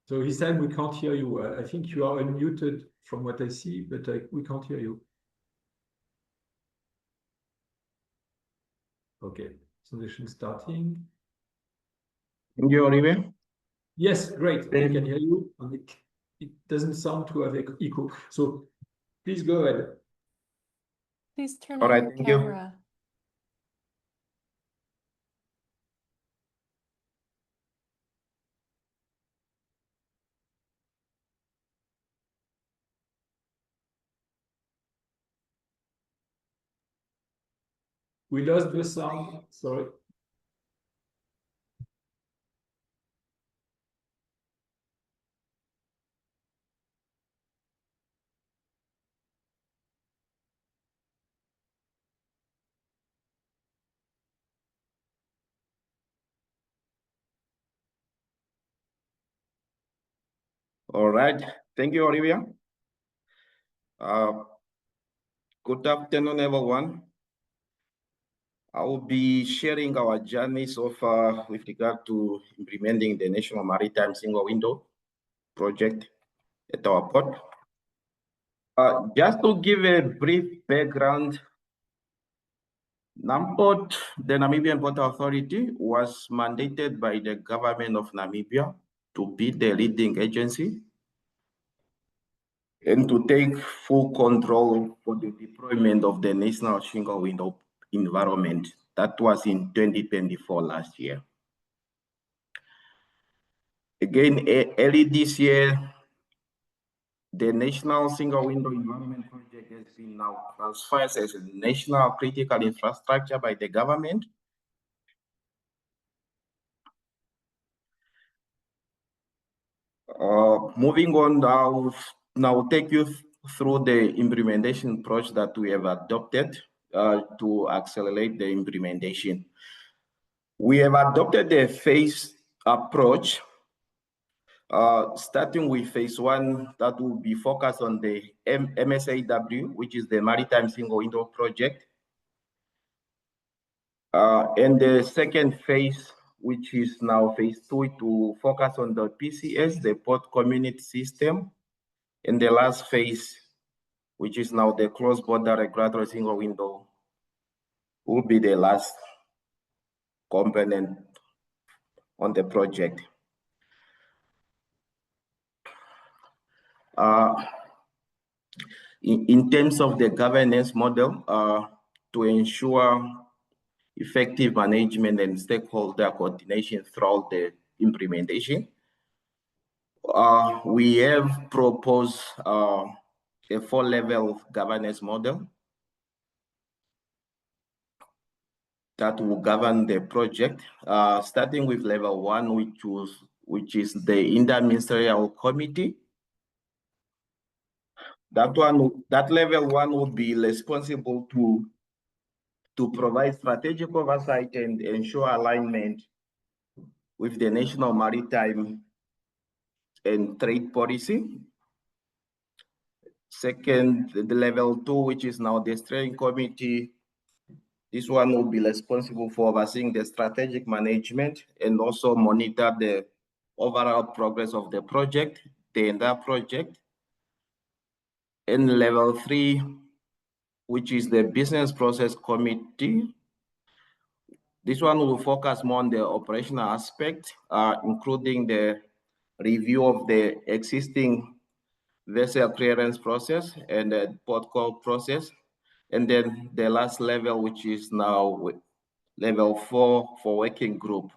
So he said we can't hear you. I think you are unmuted from what I see, but we can't hear you. Okay, transition starting. Thank you, Olivier. Yes, great. We can hear you. And it doesn't sound to have echo. So please go ahead. Please turn All on right, your thank you. camera. We lost the sound. Sorry. All right, thank you, Olivia. Good afternoon, everyone. I will be sharing our journey so far with regard to implementing the National Maritime Single Window project at our port. Just to give a brief background, NAMPORT, the Namibian Port Authority, was mandated by the government of Namibia to be the leading agency and to take full control for the deployment of the National Single Window environment. That was in 2024 last year. Again, early this year, the National Single Window Environment Project has been now transferred as a national critical infrastructure by the government. Moving on, I'll now take you through the implementation approach that we have adopted to accelerate the implementation. We have adopted a phased approach, starting with phase one that will be focused on the MSAW, which is the Maritime Single Window project. And the second phase, which is now phase two, to focus on the PCS, the Port Community System. And the last phase, which is now the cross-border regulatory single window, will be the last component on the project. In terms of the governance model, to ensure effective management and stakeholder coordination throughout the implementation, we have proposed a 4-level governance model that will govern the project, starting with level 1, which is the interministerial committee. That level 1 will be responsible to provide strategic oversight and ensure alignment with the national maritime and trade policy. Second, the level 2, which is now the steering committee. This one will be responsible for overseeing the strategic management and also monitor the overall progress of the project, the entire project. And level 3, which is the business process committee. This one will focus more on the operational aspect, including the review of the existing vessel clearance process and the port call process. And then the last level, which is now level 4 for working group.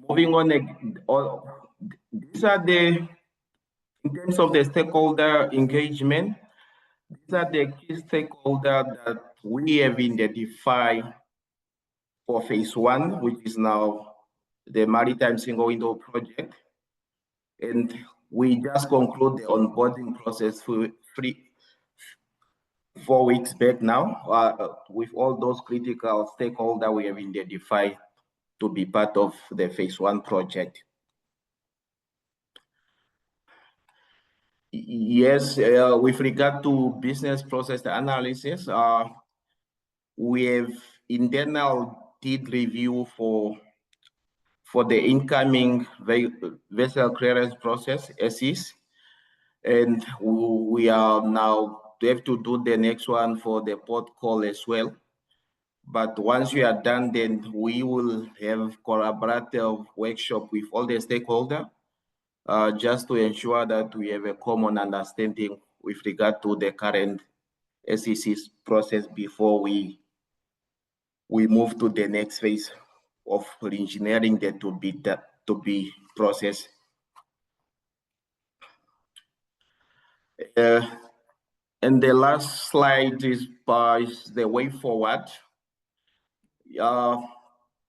Moving on, these are in terms of the stakeholder engagement, these are the key stakeholders that we have identified for phase 1, which is now the Maritime Single Window project. And we just conclude the onboarding process for 4 weeks back now, with all those critical stakeholders we have identified to be part of the phase 1 project. Yes, with regard to business process analysis, we have internal did review for the incoming vessel clearance process, SEs, and we are now have to do the next one for the port call as well. But once we are done, then we will have collaborative workshop with all the stakeholders, just to ensure that we have a common understanding with regard to the current SEC process before we move to the next phase of engineering that to be processed. And the last slide is the way forward.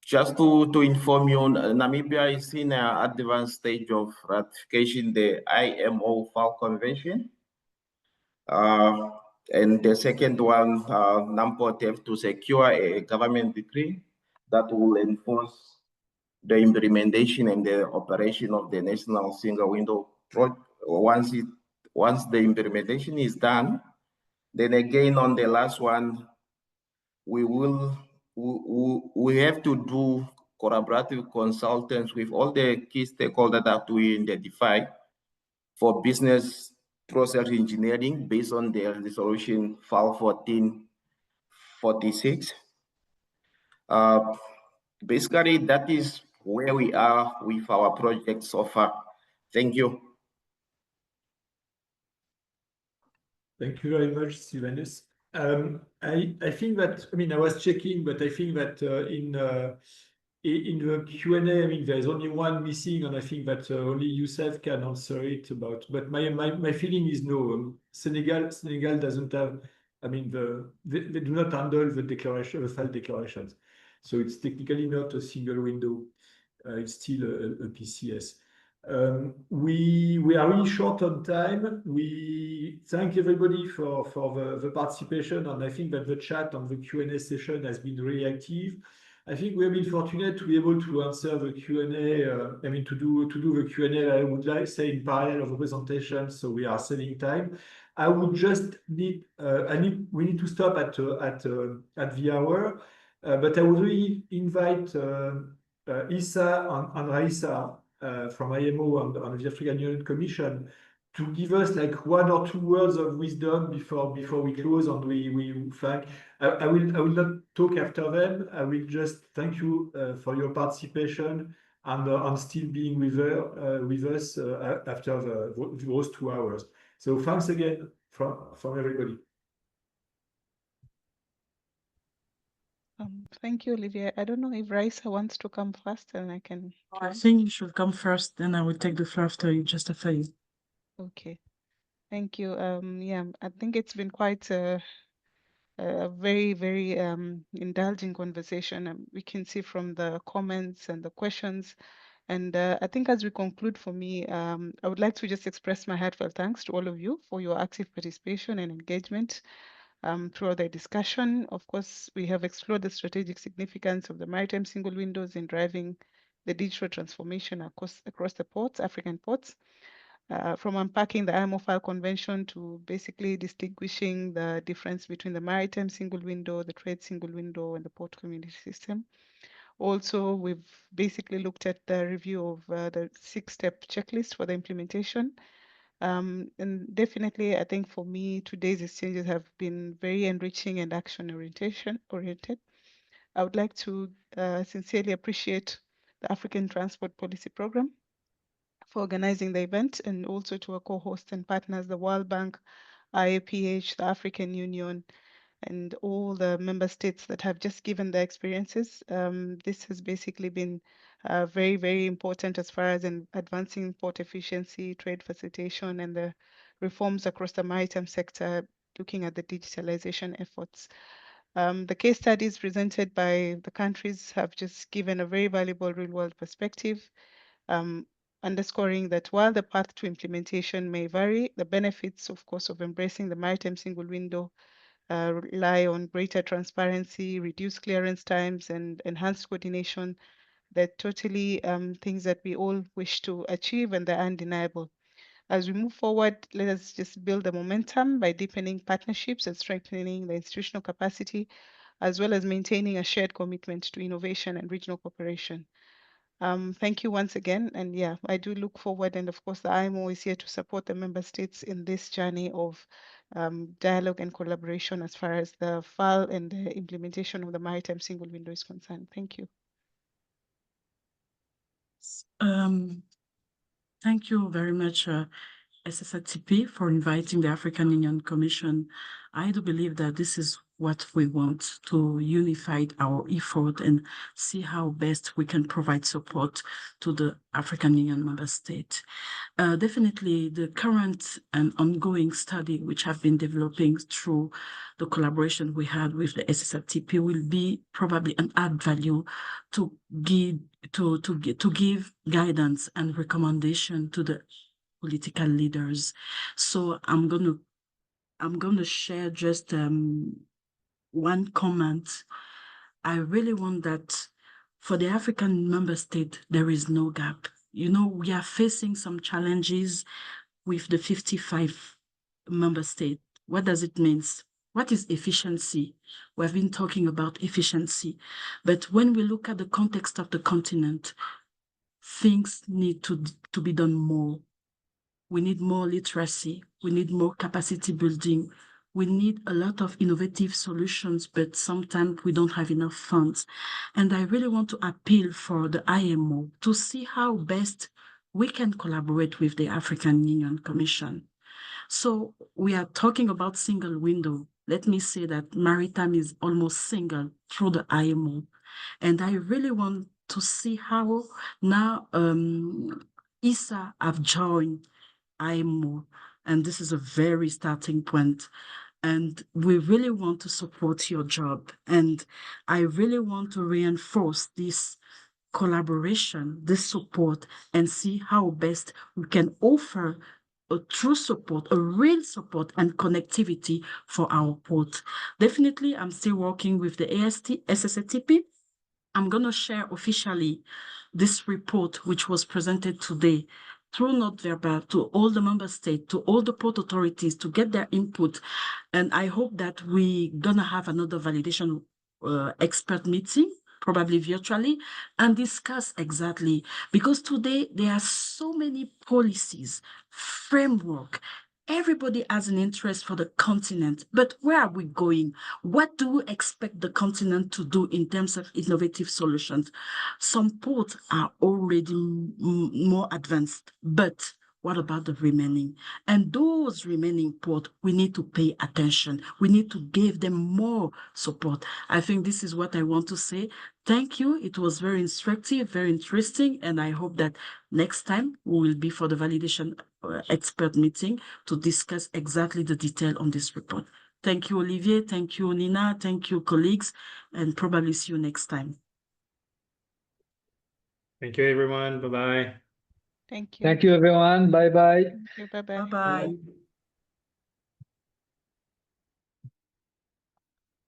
Just to inform you, Namibia is in an advanced stage of ratification the IMO FAL Convention. And the second one, NAMPORT have to secure a government decree that will enforce the implementation and the operation of the National Single Window project. Once the implementation is done, then again on the last one, we have to do collaborative consultants with all the key stakeholders that we identify for business process engineering based on the Resolution FAL.14 46. Basically, that is where we are with our project so far. Thank you. Thank you very much, Sylvanus. I think that, I mean, I was checking, but I think that in the Q&A, I mean, there's only one missing, and I think that only Youssef can answer it about. But my feeling is no. Senegal doesn't have. I mean, they do not handle the declaration, the FAL declarations. So it's technically not a single window. It's still a PCS. We are really short on time. We thank everybody for the participation, and I think that the chat on the Q&A session has been really active. I think we have been fortunate to be able to answer the Q&A. I mean, to do the Q&A, I would like say in parallel of the presentation, so we are saving time. I would just need, we need to stop at the hour, but I would really invite Issa and Raissa from IMO and the African Union Commission to give us like 1 or 2 words of wisdom before we close, and we thank. I will not talk after them. I will just thank you for your participation and still being with us after those 2 hours. So thanks again from everybody. Thank you, Olivier. I don't know if Raissa wants to come first, and I can. I think you should come first, then I will take the floor after you, just after you. Okay. Thank you. Yeah, I think it's been quite a very, very indulging conversation. We can see from the comments and the questions. And I think as we conclude, for me, I would like to just express my heartfelt thanks to all of you for your active participation and engagement throughout the discussion. Of course, we have explored the strategic significance of the maritime single windows in driving the digital transformation across the ports, African ports, from unpacking the IMO FAL Convention to basically distinguishing the difference between the maritime single window, the trade single window, and the port community system. Also, we've basically looked at the review of the 6-step checklist for the implementation. And definitely, I think for me, today's exchanges have been very enriching and action oriented. I would like to sincerely appreciate the the African Transport Policy Program, for organizing the event, and also to our co-hosts and partners, the World Bank, IAPH, the African Union, and all the member states that have just given their experiences. This has basically been very, very important as far as in advancing port efficiency, trade facilitation, and the reforms across the maritime sector, looking at the digitalization efforts. The case studies presented by the countries have just given a very valuable real-world perspective, underscoring that while the path to implementation may vary, the benefits, of course, of embracing the maritime single window rely on greater transparency, reduced clearance times, and enhanced coordination. They're totally things that we all wish to achieve, and they're undeniable. As we move forward, let us just build the momentum by deepening partnerships and strengthening the institutional capacity, as well as maintaining a shared commitment to innovation and regional cooperation. Thank you once again. And yeah, I do look forward. And of course, the IMO is here to support the member states in this journey of dialogue and collaboration as far as the FAL and the implementation of the maritime single window is concerned. Thank you. Thank you very much, SSATP, for inviting the African Union Commission. I do believe that this is what we want, to unify our effort and see how best we can provide support to the African Union member state. Definitely the current and ongoing study which have been developing through the collaboration we had with the SSATP will be probably an add value to give guidance and recommendation to the political leaders. So I'm gonna share just one comment. I really want that for the African member state, there is no gap. You know, we are facing some challenges with the 55 member state. What does it mean? What is efficiency? We've been talking about efficiency, but when we look at the context of the continent, things need to be done more. We need more literacy. We need more capacity building. We need a lot of innovative solutions, but sometimes we don't have enough funds. And I really want to appeal for the IMO to see how best we can collaborate with the African Union Commission. So we are talking about single window. Let me say that maritime is almost single through the IMO. And I really want to see how now ISA have joined IMO, and this is a very starting point. And we really want to support your job. And I really want to reinforce this collaboration, this support, and see how best we can offer a true support, a real support and connectivity for our port. Definitely, I'm still working with the SSATP. I'm going to share officially this report, which was presented today, through note verbal to all the member states, to all the port authorities to get their input. And I hope that we're going to have another validation expert meeting, probably virtually, and discuss exactly, because today there are so many policies, framework. Everybody has an interest for the continent, but where are we going? What do we expect the continent to do in terms of innovative solutions? Some ports are already more advanced, but what about the remaining? And those remaining ports, we need to pay attention. We need to give them more support. I think this is what I want to say. Thank you. It was very instructive, very interesting, and I hope that next time we will be for the validation expert meeting to discuss exactly the detail on this report. Thank you, Olivier. Thank you, Nina. Thank you, colleagues, and probably see you next time. Thank you, everyone. Bye-bye. Thank you. Thank you, everyone. Bye-bye. Thank you. Bye-bye. Bye-bye.